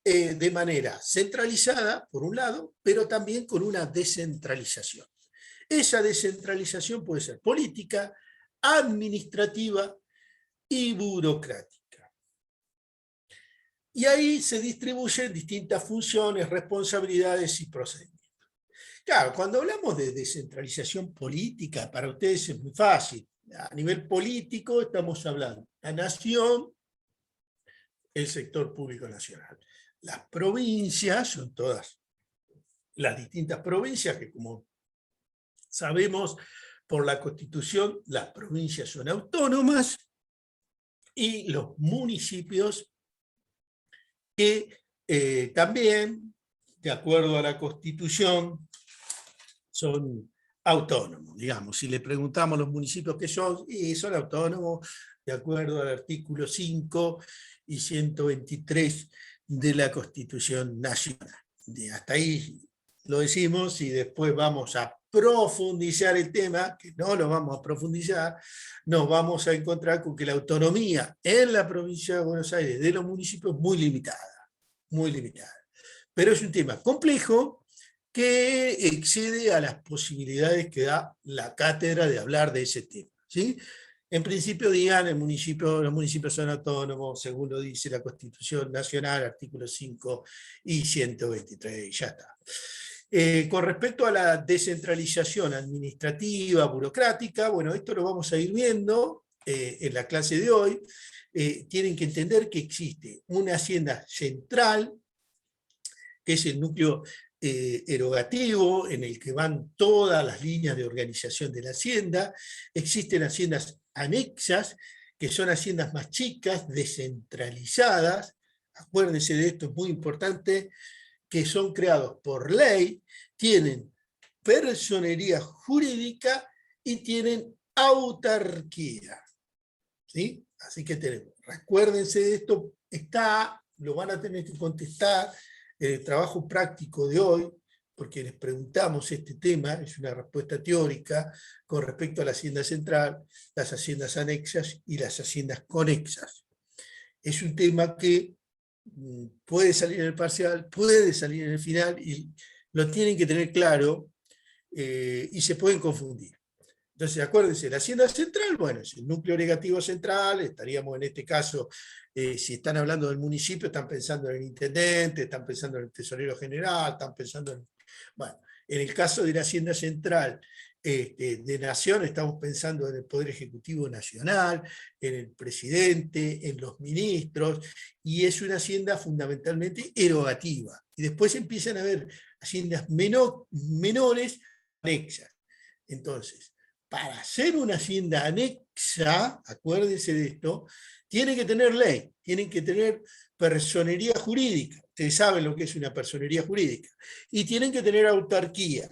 de manera centralizada, por un lado, pero también con una descentralización. Esa descentralización puede ser política, administrativa y burocrática. Y ahí se distribuyen distintas funciones, responsabilidades y procedimientos. Claro, cuando hablamos de descentralización política, para ustedes es muy fácil. A nivel político estamos hablando de la nación, el sector público nacional. Las provincias son todas las distintas provincias que, como sabemos por la Constitución, las provincias son autónomas, y los municipios que También, de acuerdo a la Constitución, son autónomos, digamos. Si le preguntamos a los municipios qué son, y son autónomos de acuerdo al artículo 5 y 123 de la Constitución Nacional. Hasta ahí lo decimos y después vamos a profundizar el tema, que no lo vamos a profundizar, nos vamos a encontrar con que la autonomía en la provincia de Buenos Aires de los municipios es muy limitada, muy limitada. Pero es un tema complejo que excede a las posibilidades que da la cátedra de hablar de ese tema, ¿sí? En principio digan, los municipios son autónomos, según lo dice la Constitución Nacional, artículos 5 y 123, ya está. Con respecto a la descentralización administrativa, burocrática, bueno, esto lo vamos a ir viendo en la clase de hoy. Tienen que entender que existe una hacienda central, que es el núcleo erogativo en el que van todas las líneas de organización de la hacienda. Existen haciendas anexas, que son haciendas más chicas, descentralizadas. Acuérdense de esto, es muy importante, que son creados por ley, tienen personería jurídica y tienen autarquía, ¿sí? Así que recuérdense de esto, lo van a tener que contestar en el trabajo práctico de hoy, porque les preguntamos este tema, es una respuesta teórica con respecto a la hacienda central, las haciendas anexas y las haciendas conexas. Es un tema que puede salir en el parcial, puede salir en el final, y lo tienen que tener claro, y se pueden confundir. Entonces, acuérdense, la hacienda central, bueno, es el núcleo negativo central, estaríamos en este caso, si están hablando del municipio, están pensando en el intendente, están pensando en el tesorero general, están pensando en... Bueno, en el caso de la hacienda central de nación, estamos pensando en el Poder Ejecutivo Nacional, en el presidente, en los ministros, y es una hacienda fundamentalmente erogativa. Y después empiezan a haber haciendas menores, anexas. Entonces, para hacer una hacienda anexa, acuérdense de esto, tiene que tener ley, tienen que tener personería jurídica. Ustedes saben lo que es una personería jurídica. Y tienen que tener autarquía.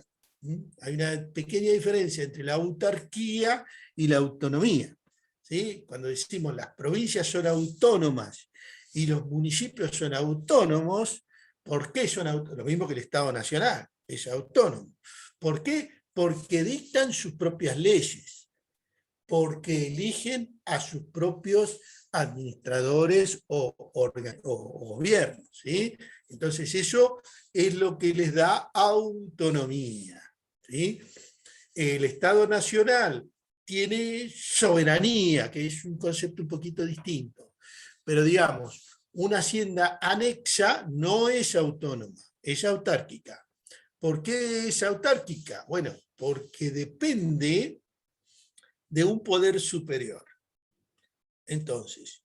Hay una pequeña diferencia entre la autarquía y la autonomía, ¿sí? Cuando decimos las provincias son autónomas y los municipios son autónomos, ¿por qué son autónomos? Lo mismo que el Estado Nacional, es autónomo. ¿Por qué? Porque dictan sus propias leyes, porque eligen a sus propios administradores o gobiernos, ¿sí? Entonces eso es lo que les da autonomía, ¿sí? El Estado Nacional tiene soberanía, que es un concepto un poquito distinto, pero digamos, una hacienda anexa no es autónoma, es autárquica. ¿Por qué es autárquica? Bueno, porque depende de un poder superior. Entonces,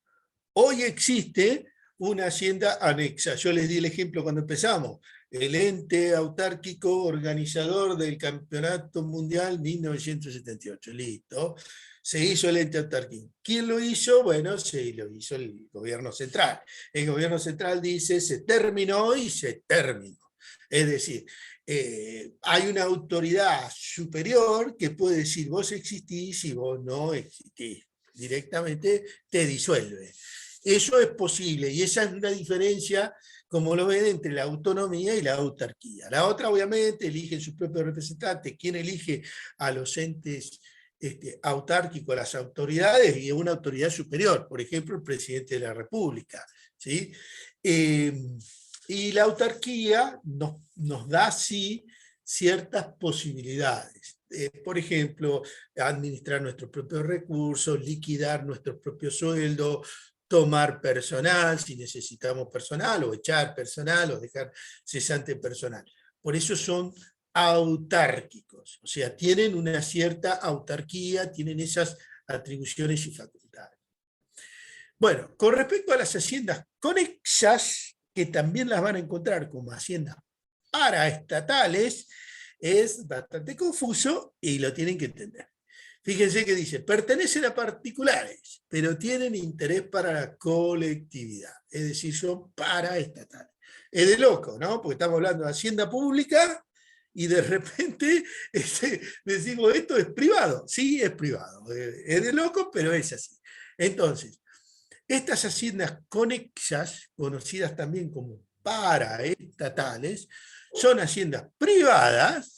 hoy existe una hacienda anexa. Yo les di el ejemplo cuando empezamos. El ente autárquico organizador del Campeonato Mundial 1978. Listo. Se hizo el ente autárquico. ¿Quién lo hizo? Bueno, lo hizo el gobierno central. El gobierno central dice, se terminó y se terminó. Es decir, hay una autoridad superior que puede decir, vos existís y vos no existís. Directamente te disuelve. Eso es posible, y esa es una diferencia, como lo ven, entre la autonomía y la autarquía. La otra, obviamente, eligen sus propios representantes. ¿Quién elige a los entes autárquicos, a las autoridades? Y una autoridad superior, por ejemplo, el presidente de la República, ¿sí? Y la autarquía nos da, sí, ciertas posibilidades. Por ejemplo, administrar nuestros propios recursos, liquidar nuestros propios sueldos, tomar personal si necesitamos personal, o echar personal, o dejar cesante personal. Por eso son autárquicos, o sea, tienen una cierta autarquía, tienen esas atribuciones y facultades. Bueno, con respecto a las haciendas conexas, que también las van a encontrar como haciendas paraestatales, es bastante confuso y lo tienen que entender. Fíjense que dice, pertenecen a particulares, pero tienen interés para la colectividad, es decir, son paraestatales. Es de loco, ¿no? Porque estamos hablando de hacienda pública y de repente decimos, esto es privado. Sí, es privado. Es de loco, pero es así. Entonces, estas haciendas conexas, conocidas también como paraestatales, son haciendas privadas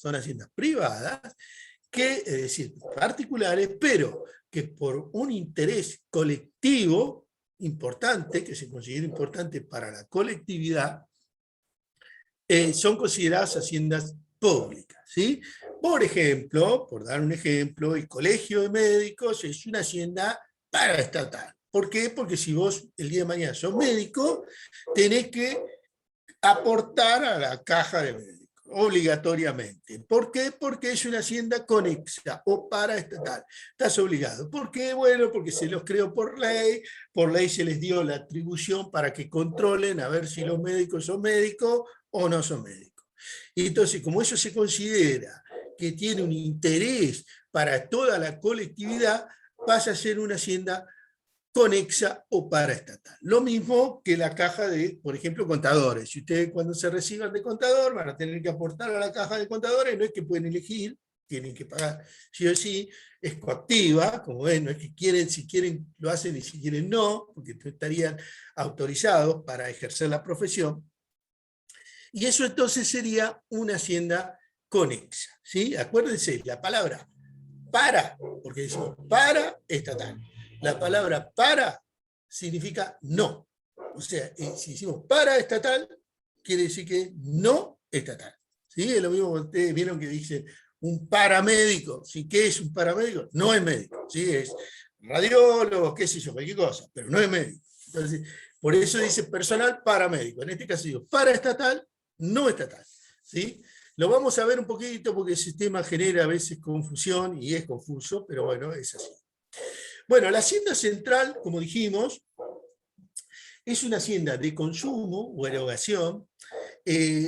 que, es decir, particulares, pero que por un interés colectivo importante, que se considera importante para la colectividad, son consideradas haciendas públicas, ¿sí? Por ejemplo, por dar un ejemplo, el Colegio de Médicos es una hacienda paraestatal. ¿Por qué? Porque si vos el día de mañana sos médico, tenés que aportar a la caja de médicos, obligatoriamente. ¿Por qué? Porque es una hacienda conexa o paraestatal. Estás obligado. ¿Por qué? Bueno, porque se los creó por ley se les dio la atribución para que controlen a ver si los médicos son médicos o no son médicos. Y entonces, como eso se considera que tiene un interés para toda la colectividad, pasa a ser una hacienda conexa o paraestatal. Lo mismo que la caja de, por ejemplo, contadores. Si ustedes cuando se reciban de contador van a tener que aportar a la caja de contadores, no es que pueden elegir, tienen que pagar sí o sí, es coactiva, como ven, no es que quieren, si quieren lo hacen y si quieren no, porque estarían autorizados para ejercer la profesión. Y eso entonces sería una hacienda conexa, ¿sí? Acuérdense, la palabra para, porque decimos para estatal. La palabra para significa no. O sea, si decimos para estatal, quiere decir que no estatal. ¿Sí? Es lo mismo que ustedes vieron que dicen un paramédico. ¿Sí? ¿Qué es un paramédico? No es médico. ¿Sí? Es radiólogo, qué sé yo, cualquier cosa, pero no es médico. Entonces, por eso dice personal paramédico. En este caso digo para estatal, no estatal. ¿Sí? Lo vamos a ver un poquito porque el sistema genera a veces confusión y es confuso, pero bueno, es así. Bueno, la hacienda central, como dijimos, es una hacienda de consumo o erogación,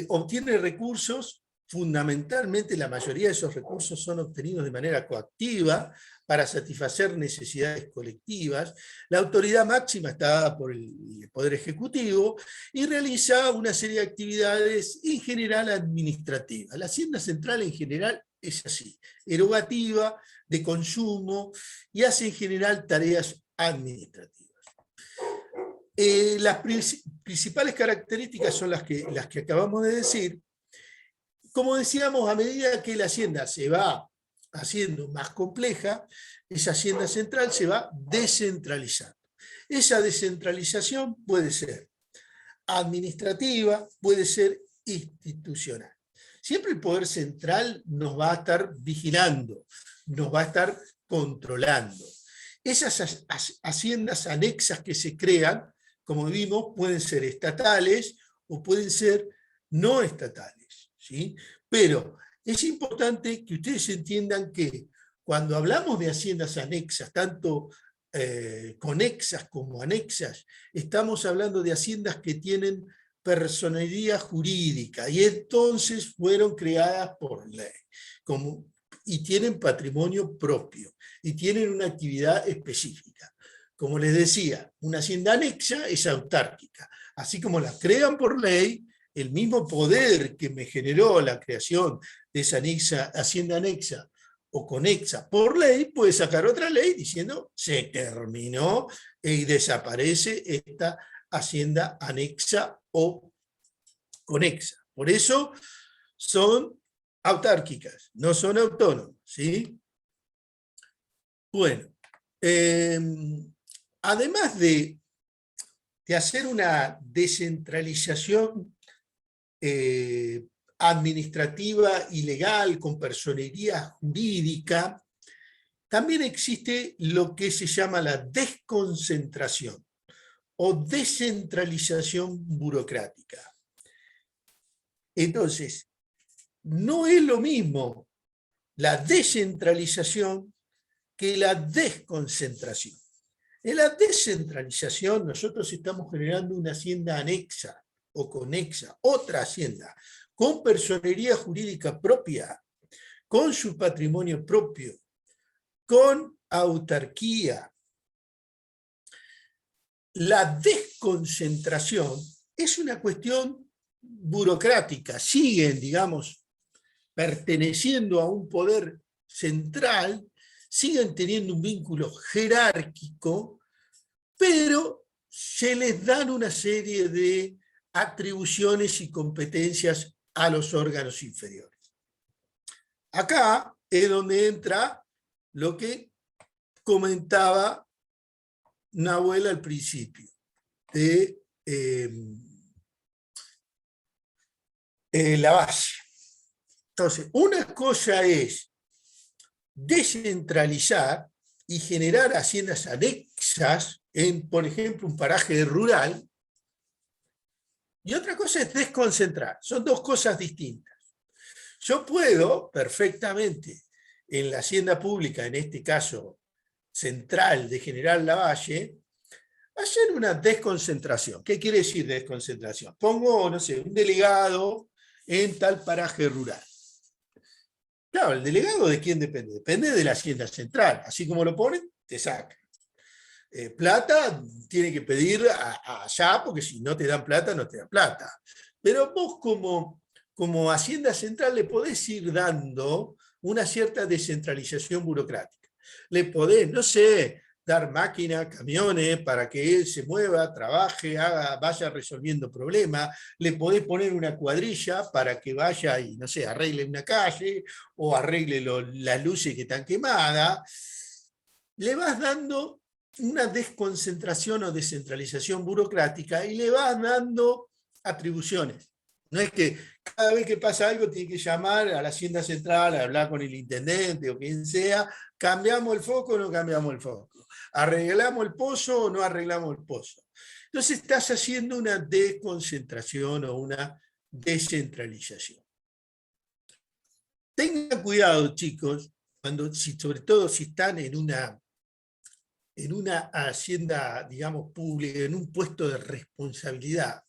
obtiene recursos, fundamentalmente la mayoría de esos recursos son obtenidos de manera coactiva para satisfacer necesidades colectivas. La autoridad máxima está dada por el Poder Ejecutivo y realiza una serie de actividades en general administrativas. La hacienda central en general es así, erogativa, de consumo y hace en general tareas administrativas. Las principales características son las que acabamos de decir. Como decíamos, a medida que la hacienda se va haciendo más compleja, esa hacienda central se va descentralizando. Esa descentralización puede ser administrativa, puede ser institucional. Siempre el poder central nos va a estar vigilando, nos va a estar controlando. Esas haciendas anexas que se crean, como vimos, pueden ser estatales o pueden ser no estatales, ¿sí? Pero es importante que ustedes entiendan que cuando hablamos de haciendas anexas, tanto conexas como anexas, estamos hablando de haciendas que tienen personería jurídica y entonces fueron creadas por ley y tienen patrimonio propio y tienen una actividad específica. Como les decía, una hacienda anexa es autárquica. Así como la crean por ley, el mismo poder que me generó la creación de esa hacienda anexa o conexa por ley, puede sacar otra ley diciendo se terminó y desaparece esta hacienda anexa o conexa. Por eso son autárquicas, no son autónomas, ¿sí? Bueno, además de hacer una descentralización administrativa y legal con personería jurídica, también existe lo que se llama la desconcentración o descentralización burocrática. Entonces, no es lo mismo la descentralización que la desconcentración. En la descentralización nosotros estamos generando una hacienda anexa o conexa, otra hacienda, con personería jurídica propia, con su patrimonio propio, con autarquía. La desconcentración es una cuestión burocráticas siguen, digamos, perteneciendo a un poder central, siguen teniendo un vínculo jerárquico, pero se les dan una serie de atribuciones y competencias a los órganos inferiores. Acá es donde entra lo que comentaba Nahuel al principio, de Lavalle. Entonces, una cosa es descentralizar y generar haciendas anexas en, por ejemplo, un paraje rural, y otra cosa es desconcentrar. Son dos cosas distintas. Yo puedo perfectamente en la hacienda pública, en este caso central de General Lavalle, hacer una desconcentración. ¿Qué quiere decir desconcentración? Pongo, no sé, un delegado en tal paraje rural. Claro, ¿el delegado de quién depende? Depende de la hacienda central. Así como lo ponen, te sacan. Plata tiene que pedir allá, porque si no te dan plata, no te dan plata. Pero vos como hacienda central le podés ir dando una cierta descentralización burocrática. Le podés, no sé, dar máquinas, camiones, para que él se mueva, trabaje, vaya resolviendo problemas. Le podés poner una cuadrilla para que vaya y, no sé, arregle una calle o arregle las luces que están quemadas. Le vas dando una desconcentración o descentralización burocrática y le vas dando atribuciones. No es que cada vez que pasa algo tiene que llamar a la hacienda central, a hablar con el intendente o quien sea, cambiamos el foco o no cambiamos el foco, arreglamos el pozo o no arreglamos el pozo. Entonces estás haciendo una desconcentración o una descentralización. Tengan cuidado, chicos, sobre todo si están en una hacienda, digamos, pública, en un puesto de responsabilidad,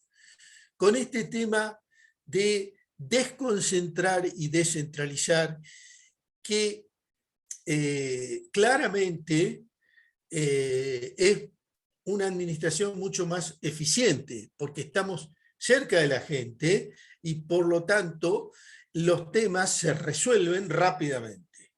con este tema de desconcentrar y descentralizar, que claramente es una administración mucho más eficiente, porque estamos cerca de la gente y por lo tanto los temas se resuelven rápidamente.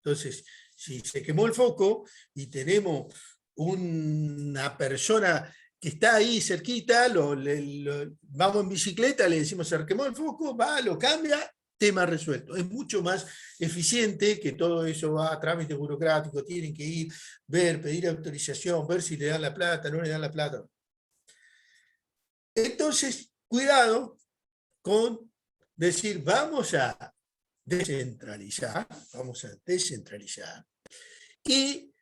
Entonces, si se quemó el foco y tenemos una persona que está ahí cerquita, vamos en bicicleta, le decimos se quemó el foco, va, lo cambia, tema resuelto. Es mucho más eficiente que todo eso va a trámites burocráticos, tienen que ir, ver, pedir autorización, ver si le dan la plata, no le dan la plata. Entonces, cuidado con decir, vamos a descentralizar, y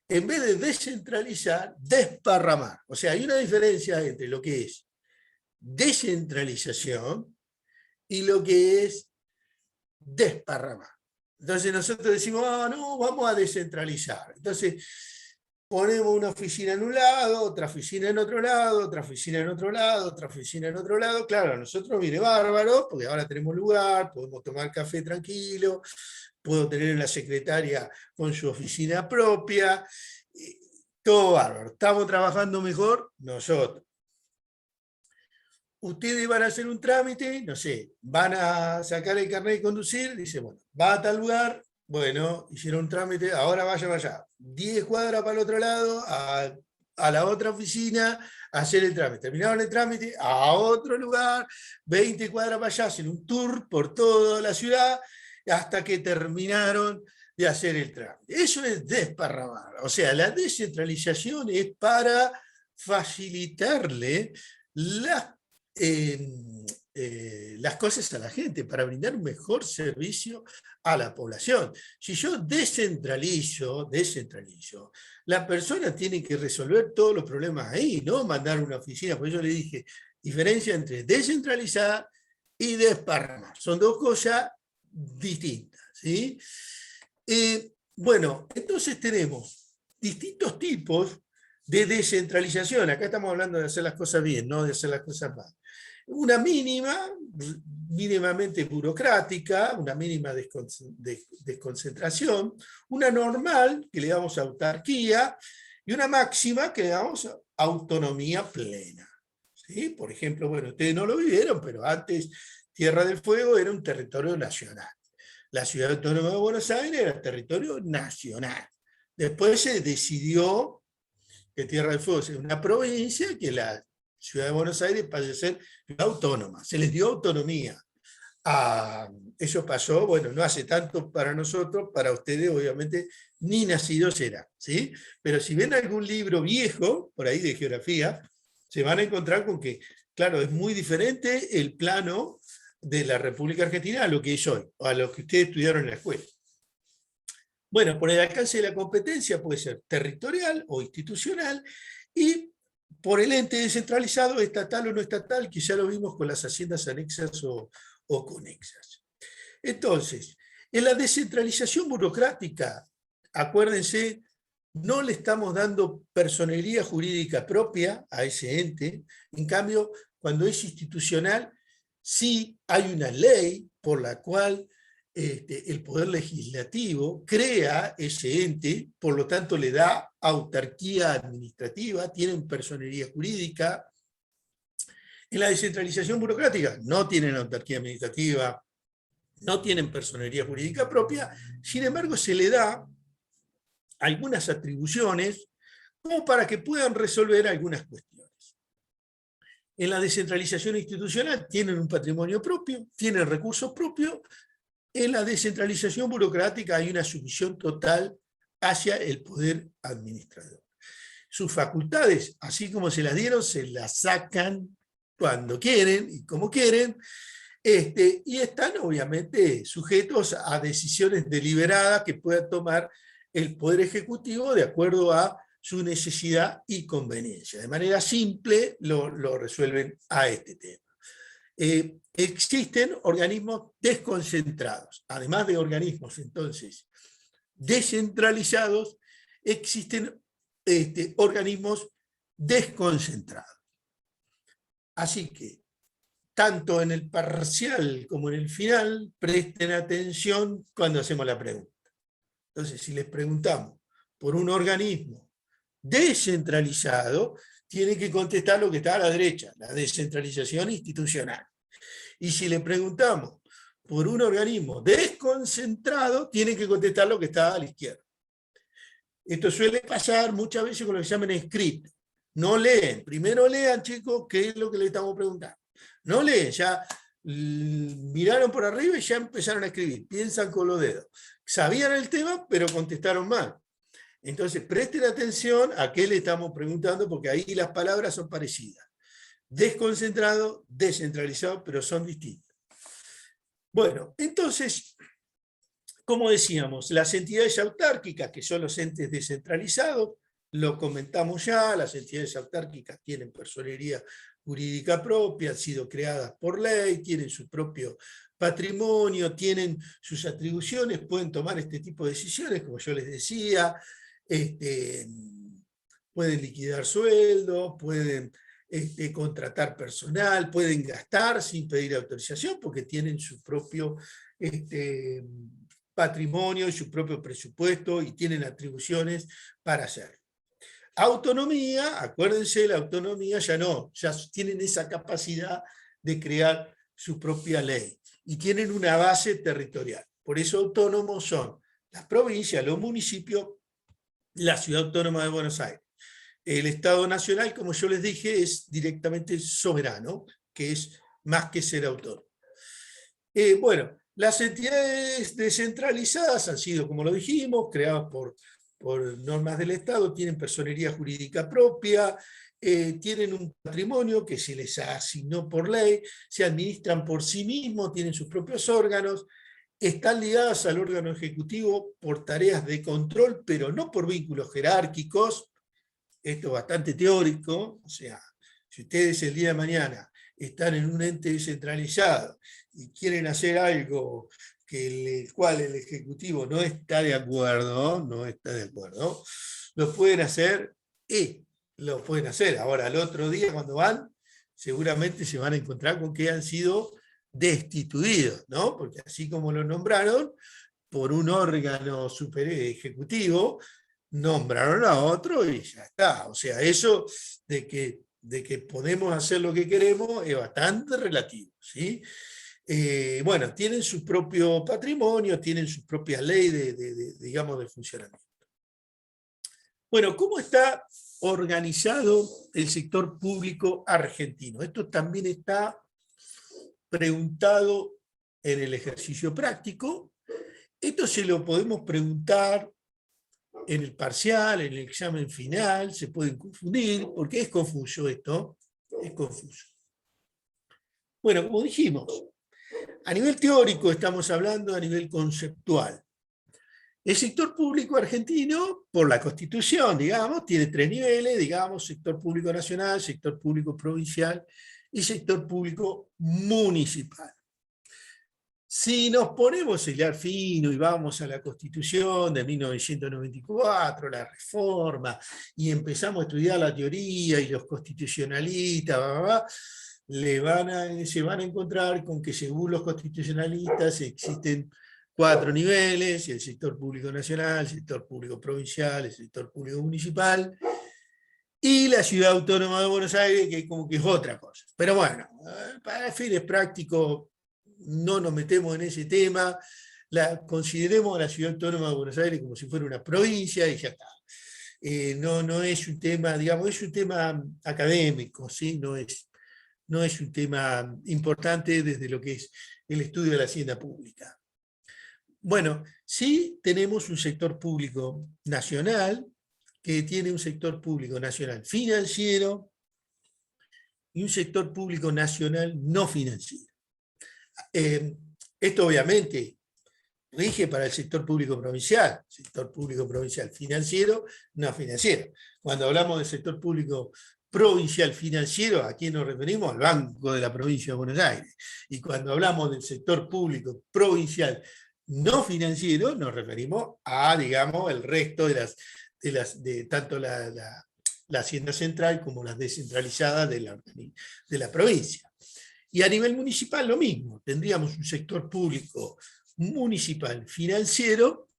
en vez de descentralizar, desparramar. O sea, hay una diferencia entre lo que es descentralización y lo que es desparramar. Entonces nosotros decimos, no, vamos a descentralizar. Entonces ponemos una oficina en un lado, otra oficina en otro lado, otra oficina en otro lado, otra oficina en otro lado. Claro, a nosotros viene bárbaro, porque ahora tenemos lugar, podemos tomar café tranquilo, puedo tener una secretaria con su oficina propia, todo bárbaro. ¿Estamos trabajando mejor? Nosotros. Ustedes van a hacer un trámite, no sé, van a sacar el carnet de conducir, dice, bueno, va a tal lugar, bueno, hicieron un trámite, ahora vaya para allá. 10 cuadras para el otro lado, a la otra oficina, a hacer el trámite. Terminaron el trámite, a otro lugar, 20 cuadras para allá, hacen un tour por toda la ciudad, hasta que terminaron de hacer el trámite. Eso es desparramar. O sea, la descentralización es para facilitarle las cosas a la gente, para brindar un mejor servicio a la población. Si yo descentralizo, la persona tiene que resolver todos los problemas ahí, no mandar una oficina. Por eso le dije, diferencia entre descentralizar y desparramar. Son dos cosas distintas, ¿sí? Bueno, entonces tenemos distintos tipos de descentralización. Acá estamos hablando de hacer las cosas bien, no de hacer las cosas mal. Una mínimamente burocrática, una mínima desconcentración, una normal, que le damos autarquía, y una máxima, que le damos autonomía plena. ¿sí? Por ejemplo, bueno, ustedes no lo vivieron, pero antes Tierra del Fuego era un territorio nacional. La Ciudad Autónoma de Buenos Aires era territorio nacional. Después se decidió que Tierra del Fuego sea una provincia y que la Ciudad de Buenos Aires pase a ser autónoma. Se les dio autonomía. Eso pasó, bueno, no hace tanto para nosotros, para ustedes obviamente ni nacidos eran, ¿sí? Pero si ven algún libro viejo, por ahí de geografía, se van a encontrar con que, claro, es muy diferente el plano de la República Argentina a lo que es hoy, o a lo que ustedes estudiaron en la escuela. Bueno, por el alcance de la competencia puede ser territorial o institucional, y por el ente descentralizado, estatal o no estatal, que ya lo vimos con las haciendas anexas o conexas. Entonces, en la descentralización burocrática, acuérdense, no le estamos dando personería jurídica propia a ese ente. En cambio, cuando es institucional, sí hay una ley por la cual el Poder Legislativo crea ese ente, por lo tanto le da autarquía administrativa, tienen personería jurídica. En la descentralización burocrática no tienen autarquía administrativa, no tienen personería jurídica propia, sin embargo se le da algunas atribuciones como para que puedan resolver algunas cuestiones. En la descentralización institucional tienen un patrimonio propio, tienen recursos propios. En la descentralización burocrática hay una sumisión total hacia el poder administrador. Sus facultades, así como se las dieron, se las sacan cuando quieren y como quieren, y están obviamente sujetos a decisiones deliberadas que pueda tomar el Poder Ejecutivo de acuerdo a su necesidad y conveniencia. De manera simple lo resuelven a este tema. Existen organismos desconcentrados. Además de organismos, entonces, descentralizados, existen organismos desconcentrados. Así que, tanto en el parcial como en el final, presten atención cuando hacemos la pregunta. Entonces, si les preguntamos por un organismo descentralizado, tienen que contestar lo que está a la derecha, la descentralización institucional. Y si le preguntamos por un organismo desconcentrado, tienen que contestar lo que está a la izquierda. Esto suele pasar muchas veces con lo que se llaman script. No leen. Primero lean, chicos, qué es lo que le estamos preguntando. No leen, ya miraron por arriba y ya empezaron a escribir. Piensan con los dedos. Sabían el tema, pero contestaron mal. Entonces, presten atención a qué le estamos preguntando, porque ahí las palabras son parecidas. Desconcentrado, descentralizado, pero son distintos. Bueno, entonces, como decíamos, las entidades autárquicas, que son los entes descentralizados, lo comentamos ya, las entidades autárquicas tienen personería jurídica propia, han sido creadas por ley, tienen su propio patrimonio, tienen sus atribuciones, pueden tomar este tipo de decisiones, como yo les decía, pueden liquidar sueldos, pueden contratar personal, pueden gastar sin pedir autorización porque tienen su propio patrimonio y su propio presupuesto y tienen atribuciones para hacerlo. Autonomía, acuérdense, la autonomía ya tienen esa capacidad de crear su propia ley y tienen una base territorial. Por eso autónomos son las provincias, los municipios, la Ciudad Autónoma de Buenos Aires. El Estado Nacional, como yo les dije, es directamente soberano, que es más que ser autónomo. Bueno, las entidades descentralizadas han sido, como lo dijimos, creadas por normas del Estado, tienen personería jurídica propia, tienen un patrimonio que se les asignó por ley, se administran por sí mismos, tienen sus propios órganos, están ligadas al órgano ejecutivo por tareas de control, pero no por vínculos jerárquicos. Esto es bastante teórico, o sea, si ustedes el día de mañana están en un ente descentralizado y quieren hacer algo el cual el Ejecutivo no está de acuerdo, lo pueden hacer y lo pueden hacer. Ahora, al otro día cuando van, seguramente se van a encontrar con que han sido destituidos, ¿no? Porque así como lo nombraron, por un órgano superior ejecutivo, nombraron a otro y ya está. O sea, eso de que de que podemos hacer lo que queremos es bastante relativo, ¿sí? Bueno, tienen su propio patrimonio, tienen su propia ley digamos, de funcionamiento. Bueno, ¿cómo está organizado el sector público argentino? Esto también está preguntado en el ejercicio práctico. Esto se lo podemos preguntar en el parcial, en el examen final, se pueden confundir, porque es confuso esto, es confuso. Bueno, como dijimos, a nivel teórico estamos hablando a nivel conceptual. El sector público argentino, por la Constitución, digamos, tiene 3 niveles, digamos, sector público nacional, sector público provincial y sector público municipal. Si nos ponemos a hilar fino y vamos a la Constitución de 1994, la reforma, y empezamos a estudiar la teoría y los constitucionalistas, se van a encontrar con que según los constitucionalistas existen 4 niveles: el sector público nacional, el sector público provincial, el sector público municipal, y la Ciudad Autónoma de Buenos Aires, que como que es otra cosa. Pero bueno, para fines prácticos, no nos metemos en ese tema, consideremos a la Ciudad Autónoma de Buenos Aires como si fuera una provincia y ya está. No es un tema, digamos, es un tema académico, ¿sí? No es un tema importante desde lo que es el estudio de la hacienda pública. Bueno, sí tenemos un sector público nacional, que tiene un sector público nacional financiero y un sector público nacional no financiero. Esto obviamente rige para el sector público provincial financiero, no financiero. Cuando hablamos del sector público provincial financiero, ¿a quién nos referimos? Al Banco de la Provincia de Buenos Aires. Y cuando hablamos del sector público provincial no financiero, nos referimos a, digamos, el resto de tanto la hacienda central como las descentralizadas de la provincia. Y a nivel municipal lo mismo, tendríamos un sector público municipal financiero,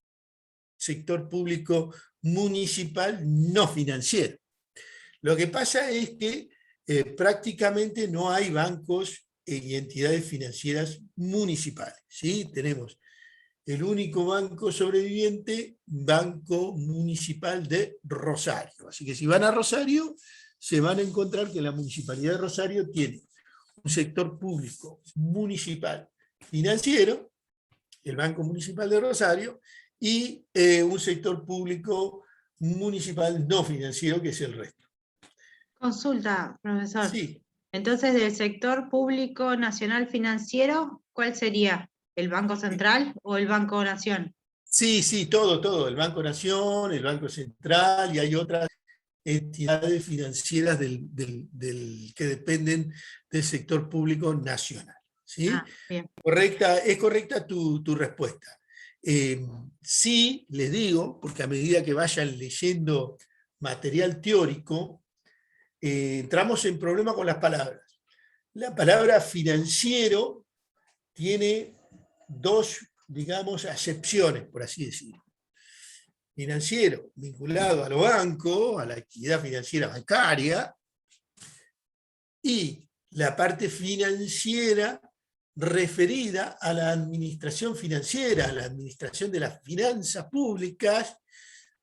sector público municipal no financiero. Lo que pasa es que prácticamente no hay bancos y entidades financieras municipales, ¿sí? Tenemos el único banco sobreviviente, Banco Municipal de Rosario. Así que si van a Rosario, se van a encontrar que la Municipalidad de Rosario tiene un sector público municipal financiero, el Banco Municipal de Rosario, y un sector público municipal no financiero, que es el resto. Consulta, profesor. Sí. Entonces, del sector público nacional financiero, ¿cuál sería? ¿El Banco Central o el Banco Nación? Sí, todo. El Banco Nación, el Banco Central, y hay otras entidades financieras que dependen del sector público nacional. ¿Sí? Bien. Es correcta tu respuesta. Sí, les digo, porque a medida que vayan leyendo material teórico, entramos en problema con las palabras. La palabra financiero tiene 2, digamos, acepciones, por así decirlo. Financiero, vinculado a los bancos, a la actividad financiera bancaria, y la parte financiera referida a la administración financiera, a la administración de las finanzas públicas,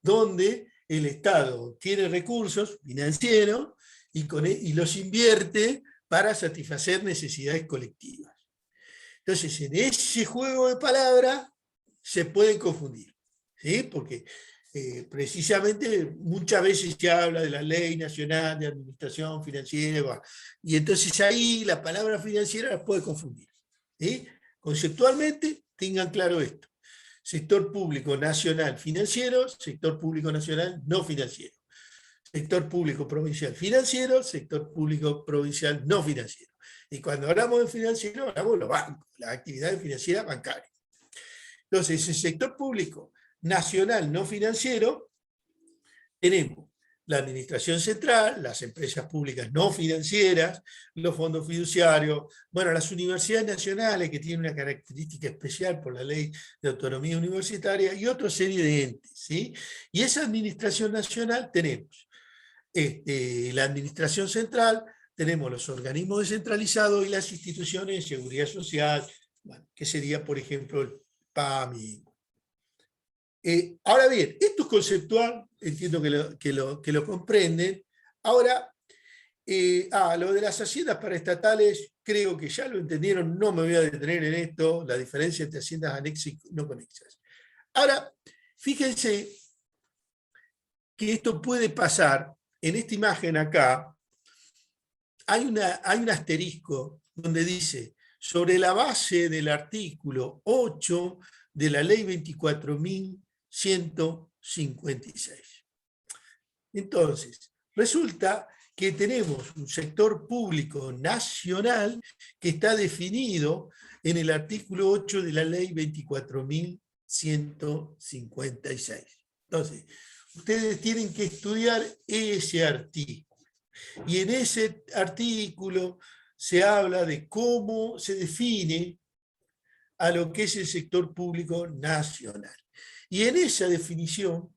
donde el Estado tiene recursos financieros y los invierte para satisfacer necesidades colectivas. Entonces, en ese juego de palabras se pueden confundir, ¿sí? Porque precisamente muchas veces se habla de la Ley Nacional de Administración Financiera, y entonces ahí la palabra financiera las puede confundir, ¿sí? Conceptualmente, tengan claro esto: sector público nacional financiero, sector público nacional no financiero, sector público provincial financiero, sector público provincial no financiero. Y cuando hablamos de financiero, hablamos de los bancos, las actividades financieras bancarias. Entonces, el sector público nacional no financiero, tenemos la administración central, las empresas públicas no financieras, los fondos fiduciarios, bueno, las universidades nacionales, que tienen una característica especial por la Ley de Autonomía Universitaria, y otra serie de entes, ¿sí? Y esa administración nacional tenemos la administración central, tenemos los organismos descentralizados y las instituciones de seguridad social, bueno, que sería, por ejemplo, el PAMI. Ahora bien, esto es conceptual, entiendo que lo comprenden. Ahora, lo de las haciendas paraestatales, creo que ya lo entendieron, no me voy a detener en esto, la diferencia entre haciendas anexas y no conexas. Ahora, fíjense que esto puede pasar, en esta imagen acá, hay un asterisco donde dice, sobre la base del artículo 8 de la ley 24.156. Entonces, resulta que tenemos un sector público nacional que está definido en el artículo 8 de la ley 24.156. Entonces, ustedes tienen que estudiar ese artículo. Y en ese artículo se habla de cómo se define a lo que es el sector público nacional. Y en esa definición,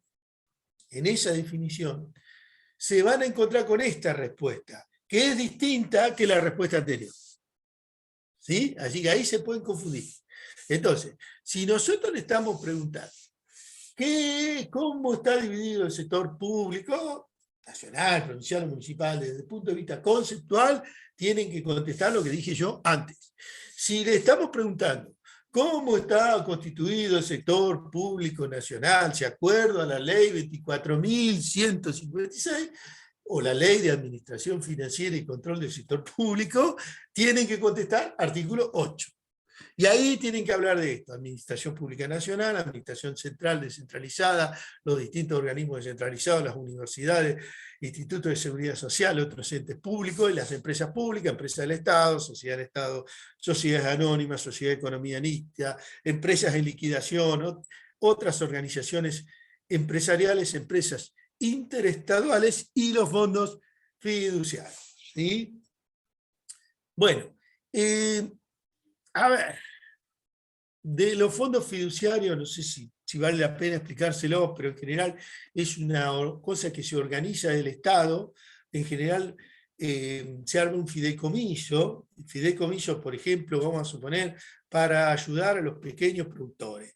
se van a encontrar con esta respuesta, que es distinta que la respuesta anterior. ¿Sí? Así que ahí se pueden confundir. Entonces, si nosotros le estamos preguntando, ¿cómo está dividido el sector público, nacional, provincial o municipal, desde el punto de vista conceptual, tienen que contestar lo que dije yo antes. Si le estamos preguntando, ¿cómo está constituido el sector público nacional, de acuerdo a la ley 24.156 o la ley de administración financiera y control del sector público? Tienen que contestar artículo 8. Y ahí tienen que hablar de esto: administración pública nacional, administración central descentralizada, los distintos organismos descentralizados, las universidades, institutos de seguridad social, otros entes públicos, y las empresas públicas, empresas del Estado, sociedad del Estado, sociedades anónimas, sociedad de economía mixta, empresas en liquidación, otras organizaciones empresariales, empresas interestaduales y los fondos fiduciarios. ¿Sí? Bueno, a ver, de los fondos fiduciarios, no sé si vale la pena explicárselos, pero en general es una cosa que se organiza del Estado. En general se arma un fideicomiso. El fideicomiso, por ejemplo, vamos a suponer, para ayudar a los pequeños productores.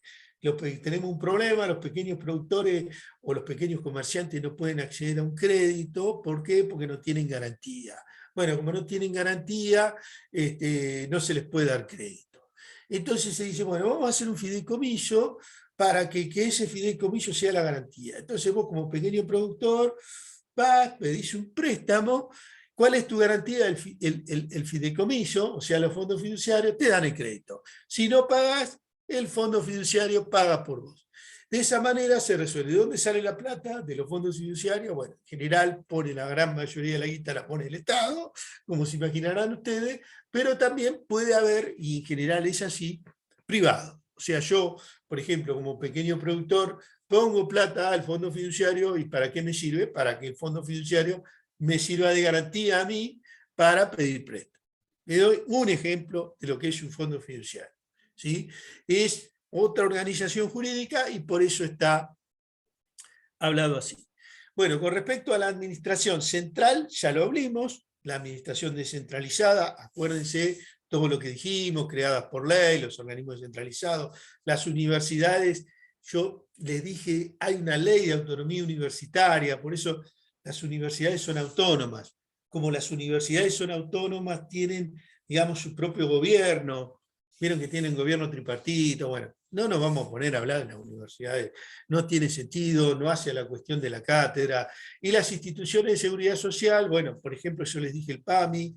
Tenemos un problema, los pequeños productores o los pequeños comerciantes no pueden acceder a un crédito. ¿Por qué? Porque no tienen garantía. Bueno, como no tienen garantía, no se les puede dar crédito. Entonces se dice, bueno, vamos a hacer un fideicomiso para que ese fideicomiso sea la garantía. Entonces vos, como pequeño productor, vas, pedís un préstamo. ¿Cuál es tu garantía? El fideicomiso, o sea, los fondos fiduciarios te dan el crédito. Si no pagás, el fondo fiduciario paga por vos. De esa manera se resuelve. ¿De dónde sale la plata? De los fondos fiduciarios. Bueno, en general pone la gran mayoría de la guita, la pone el Estado, como se imaginarán ustedes, pero también puede haber, y en general es así, privado. O sea, yo, por ejemplo, como pequeño productor, pongo plata al fondo fiduciario. ¿Y para qué me sirve? Para que el fondo fiduciario me sirva de garantía a mí para pedir préstamo. Le doy un ejemplo de lo que es un fondo fiduciario. ¿Sí? Es otra organización jurídica y por eso está hablado así. Bueno, con respecto a la administración central, ya lo hablamos, la administración descentralizada, acuérdense todo lo que dijimos, creadas por ley, los organismos descentralizados, las universidades. Yo les dije, hay una ley de autonomía universitaria, por eso las universidades son autónomas. Como las universidades son autónomas, tienen, digamos, su propio gobierno. Vieron que tienen gobierno tripartito. Bueno, no nos vamos a poner a hablar de las universidades, no tiene sentido, no hace a la cuestión de la cátedra. Y las instituciones de seguridad social, bueno, por ejemplo, yo les dije el PAMI,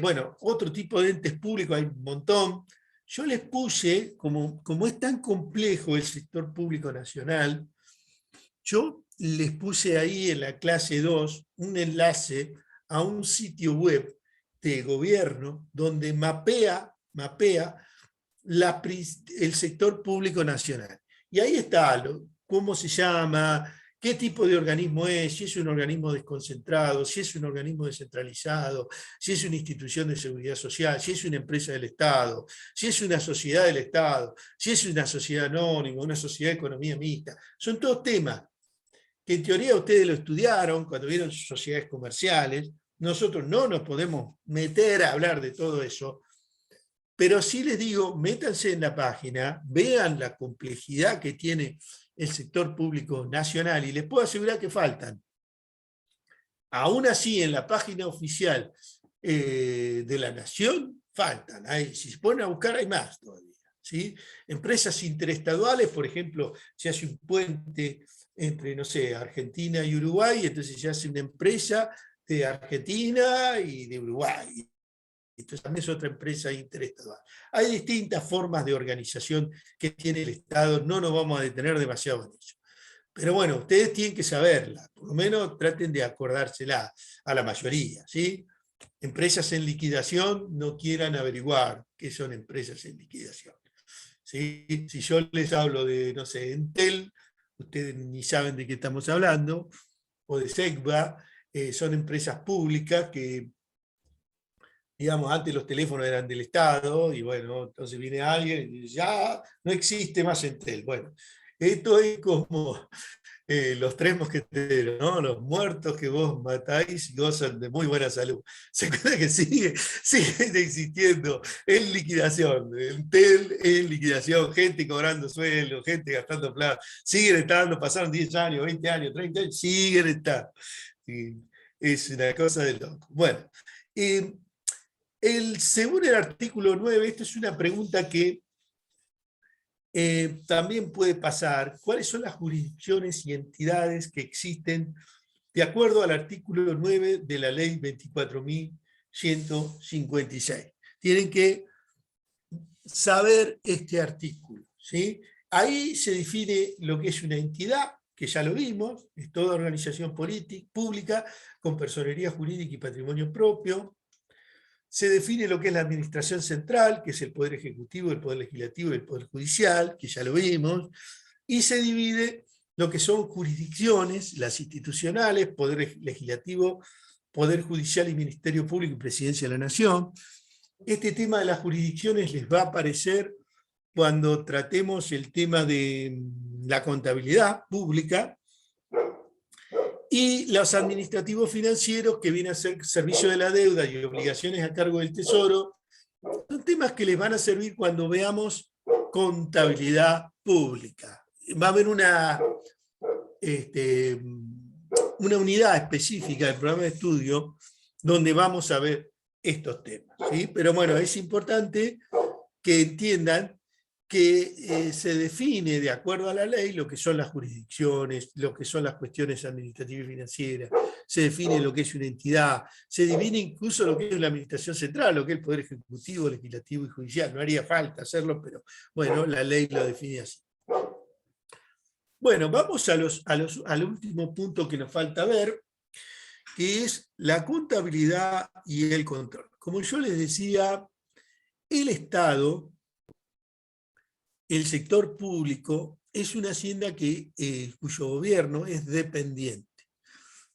bueno, otro tipo de entes públicos, hay un montón. Yo les puse, como es tan complejo el sector público nacional, yo les puse ahí en la clase 2 un enlace a un sitio web de gobierno donde mapea el sector público nacional. Y ahí está, cómo se llama, qué tipo de organismo es, si es un organismo desconcentrado, si es un organismo descentralizado, si es una institución de seguridad social, si es una empresa del Estado, si es una sociedad del Estado, si es una sociedad anónima, una sociedad de economía mixta. Son todos temas que en teoría ustedes lo estudiaron cuando vieron sociedades comerciales. Nosotros no nos podemos meter a hablar de todo eso, pero sí les digo, métanse en la página, vean la complejidad que tiene el sector público nacional y les puedo asegurar que faltan. Aún así, en la página oficial de la Nación, faltan. Si se ponen a buscar, hay más todavía. ¿Sí? Empresas interestaduales, por ejemplo, se hace un puente entre, no sé, Argentina y Uruguay, entonces se hace una empresa de Argentina y de Uruguay. Entonces también es otra empresa interestadual. Hay distintas formas de organización que tiene el Estado, no nos vamos a detener demasiado en eso. Pero bueno, ustedes tienen que saberla, por lo menos traten de acordársela a la mayoría, ¿sí? Empresas en liquidación, no quieran averiguar qué son empresas en liquidación. ¿Sí? Si yo les hablo de, no sé, Entel, ustedes ni saben de qué estamos hablando, o de Segba, son empresas públicas que, digamos, antes los teléfonos eran del Estado, y bueno, entonces viene alguien y dice, ya no existe más Entel. Bueno, esto es como los tres mosqueteros, ¿no? Los muertos que vos matáis gozan de muy buena salud. Se cuenta que sigue existiendo en liquidación, Entel en liquidación, gente cobrando sueldo, gente gastando plata, siguen estando, pasaron 10 años, 20 años, 30 años, siguen estando. Sí, es una cosa de loco. Bueno, según el artículo 9, esto es una pregunta que también puede pasar, ¿cuáles son las jurisdicciones y entidades que existen de acuerdo al artículo 9 de la ley 24.156? Tienen que saber este artículo, ¿sí? Ahí se define lo que es una entidad, que ya lo vimos, es toda organización pública con personería jurídica y patrimonio propio. Se define lo que es la administración central, que es el Poder Ejecutivo, el Poder Legislativo y el Poder Judicial, que ya lo vimos, y se divide lo que son jurisdicciones, las institucionales, Poder Legislativo, Poder Judicial y Ministerio Público y Presidencia de la Nación. Este tema de las jurisdicciones les va a aparecer cuando tratemos el tema de la contabilidad pública, y los administrativos financieros, que vienen a ser servicio de la deuda y obligaciones a cargo del Tesoro, son temas que les van a servir cuando veamos contabilidad pública. Va a haber una unidad específica del programa de estudio donde vamos a ver estos temas, ¿sí? Pero bueno, es importante que entiendan que se define de acuerdo a la ley lo que son las jurisdicciones, lo que son las cuestiones administrativas y financieras, se define lo que es una entidad, se define incluso lo que es la administración central, lo que es el Poder Ejecutivo, Legislativo y Judicial. No haría falta hacerlo, pero bueno, la ley lo define así. Bueno, vamos al último punto que nos falta ver, que es la contabilidad y el control. Como yo les decía, el Estado, el sector público, es una hacienda cuyo gobierno es dependiente.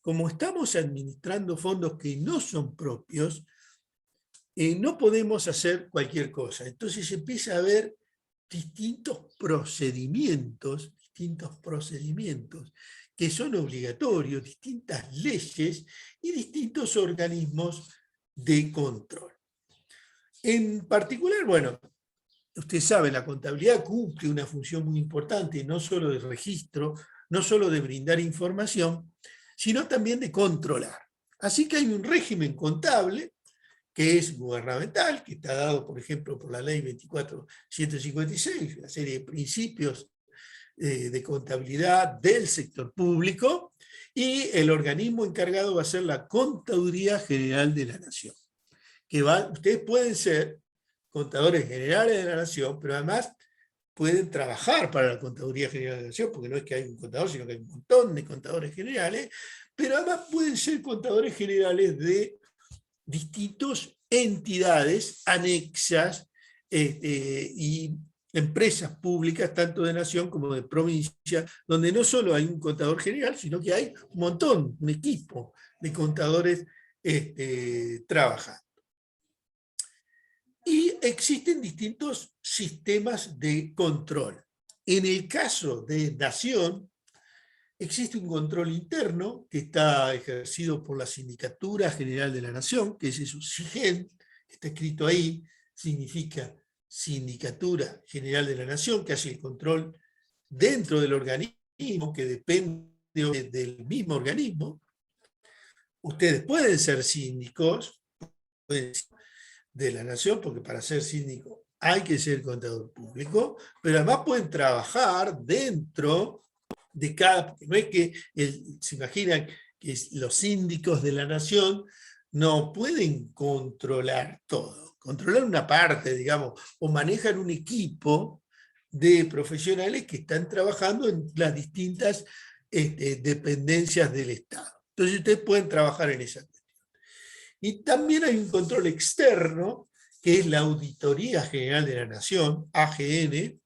Como estamos administrando fondos que no son propios, no podemos hacer cualquier cosa. Entonces empieza a haber distintos procedimientos que son obligatorios, distintas leyes y distintos organismos de control. En particular, bueno, usted sabe, la contabilidad cumple una función muy importante, no solo de registro, no solo de brindar información, sino también de controlar. Así que hay un régimen contable que es gubernamental, que está dado, por ejemplo, por la ley 24.156, una serie de principios de contabilidad del sector público, y el organismo encargado va a ser la Contaduría General de la Nación. Ustedes pueden ser contadores generales de la Nación, pero además pueden trabajar para la Contaduría General de la Nación, porque no es que hay un contador, sino que hay un montón de contadores generales, pero además pueden ser contadores generales de distintas entidades anexas y empresas públicas, tanto de nación como de provincia, donde no solo hay un contador general, sino que hay un montón, un equipo de contadores trabajando. Y existen distintos sistemas de control. En el caso de Nación, existe un control interno que está ejercido por la Sindicatura General de la Nación, que es su SIGEN, está escrito ahí, significa Sindicatura General de la Nación, que hace el control dentro del organismo, que depende del mismo organismo. Ustedes pueden ser síndicos de la Nación, porque para ser síndico hay que ser contador público, pero además pueden trabajar dentro de cada... No es que se imaginan que los síndicos de la Nación no pueden controlar todo, controlar una parte, digamos, o manejan un equipo de profesionales que están trabajando en las distintas dependencias del Estado. Entonces ustedes pueden trabajar en esa cuestión. Y también hay un control externo, que es la Auditoría General de la Nación, AGN,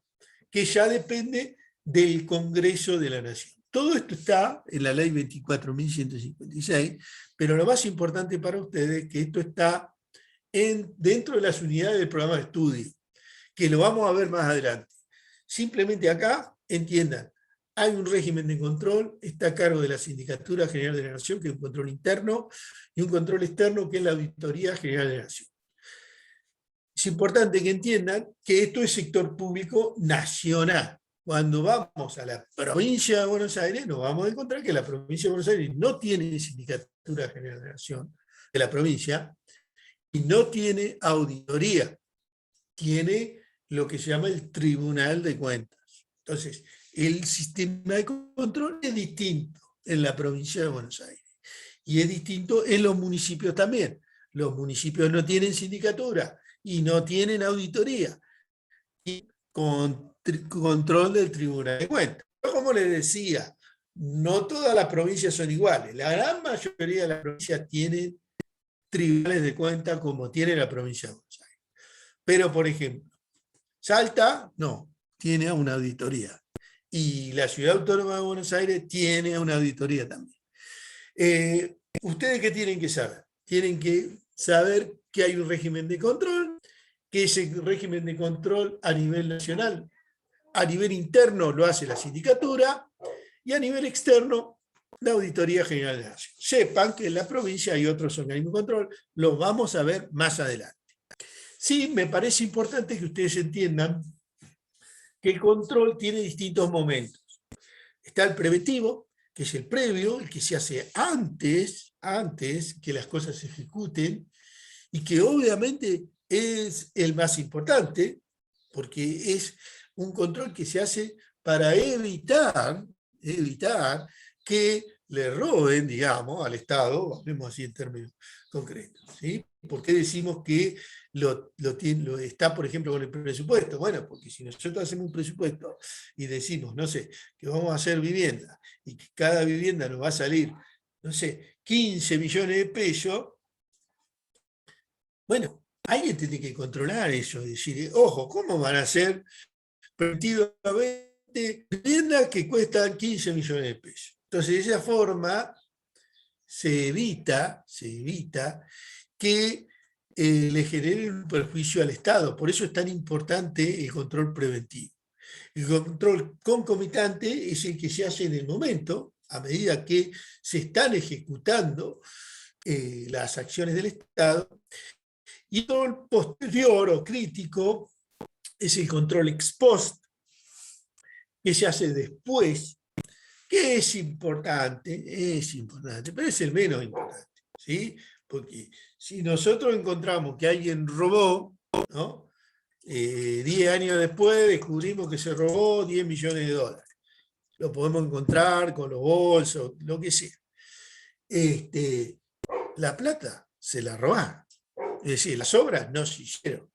que ya depende del Congreso de la Nación. Todo esto está en la ley 24.156, pero lo más importante para ustedes es que esto está dentro de las unidades del programa de estudio, que lo vamos a ver más adelante. Simplemente acá, entiendan, hay un régimen de control, está a cargo de la Sindicatura General de la Nación, que es un control interno, y un control externo, que es la Auditoría General de la Nación. Es importante que entiendan que esto es sector público nacional. Cuando vamos a la provincia de Buenos Aires, nos vamos a encontrar que la provincia de Buenos Aires no tiene Sindicatura General de la Nación, de la provincia, y no tiene auditoría, tiene lo que se llama el Tribunal de Cuentas. Entonces, el sistema de control es distinto en la provincia de Buenos Aires, y es distinto en los municipios también. Los municipios no tienen sindicatura, y no tienen auditoría, y con control del Tribunal de Cuentas. Como les decía, no todas las provincias son iguales. La gran mayoría de las provincias tienen tribunales de cuentas como tiene la provincia de Buenos Aires. Pero, por ejemplo, Salta no, tiene una auditoría. Y la Ciudad Autónoma de Buenos Aires tiene una auditoría también. ¿Ustedes qué tienen que saber? Tienen que saber que hay un régimen de control, que ese régimen de control a nivel nacional, a nivel interno lo hace la sindicatura, y a nivel externo la Auditoría General de la Nación. Sepan que en la provincia hay otros organismos de control, los vamos a ver más adelante. Sí, me parece importante que ustedes entiendan que el control tiene distintos momentos. Está el preventivo, que es el previo, el que se hace antes que las cosas se ejecuten, y que obviamente es el más importante, porque es un control que se hace para evitar que le roben, digamos, al Estado, hablemos así en términos concretos, ¿sí? ¿Por qué decimos que está, por ejemplo, con el presupuesto? Bueno, porque si nosotros hacemos un presupuesto y decimos, no sé, que vamos a hacer vivienda, y que cada vivienda nos va a salir, no sé, 15 millones de pesos, bueno, alguien tiene que controlar eso, es decir, ojo, ¿cómo van a ser preventivamente viviendas que cuestan 15 millones de pesos? Entonces, de esa forma se evita que le generen un perjuicio al Estado. Por eso es tan importante el control preventivo. El control concomitante es el que se hace en el momento, a medida que se están ejecutando las acciones del Estado, y todo el posterior o crítico es el control ex post, que se hace después, que es importante, pero es el menos importante, ¿sí? Porque si nosotros encontramos que alguien robó, ¿no? 10 años después descubrimos que se robó 10 millones de dólares. Lo podemos encontrar con los bolsos, lo que sea. La plata se la robaron. Es decir, las obras no se hicieron.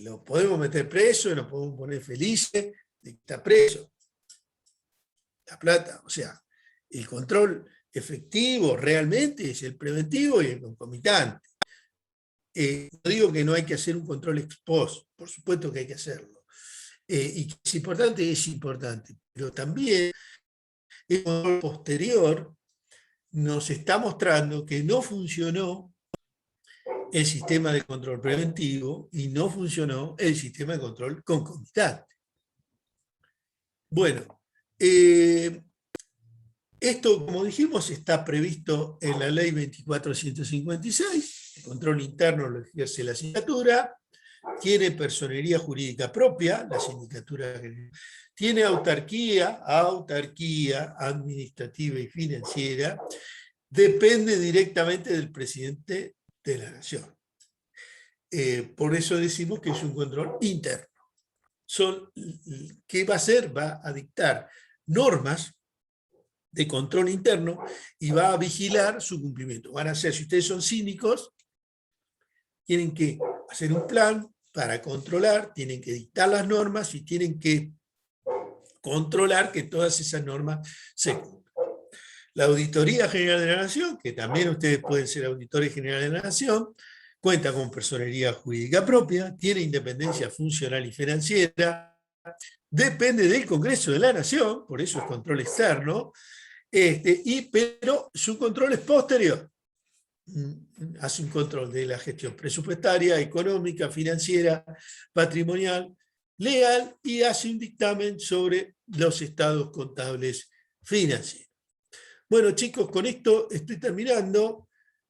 Lo podemos meter preso, nos podemos poner felices de que está preso. La plata, o sea, el control efectivo realmente es el preventivo y el concomitante. No digo que no hay que hacer un control ex post, por supuesto que hay que hacerlo. Y que es importante, pero también el control posterior nos está mostrando que no funcionó el sistema de control preventivo y no funcionó el sistema de control concomitante. Bueno, Esto, como dijimos, está previsto en la ley 24.156, el control interno lo ejerce la sindicatura, tiene personería jurídica propia, la sindicatura tiene autarquía administrativa y financiera, depende directamente del presidente de la nación. Por eso decimos que es un control interno. ¿Qué va a hacer? Va a dictar normas de control interno y va a vigilar su cumplimiento. Van a ser, si ustedes son cínicos, tienen que hacer un plan para controlar, tienen que dictar las normas y tienen que controlar que todas esas normas se cumplan. La Auditoría General de la Nación, que también ustedes pueden ser auditores generales de la Nación, cuenta con personería jurídica propia, tiene independencia funcional y financiera, depende del Congreso de la Nación, por eso es control externo, pero su control es posterior. Hace un control de la gestión presupuestaria, económica, financiera, patrimonial, legal y hace un dictamen sobre los estados contables financieros. Bueno, chicos, con esto estoy terminando.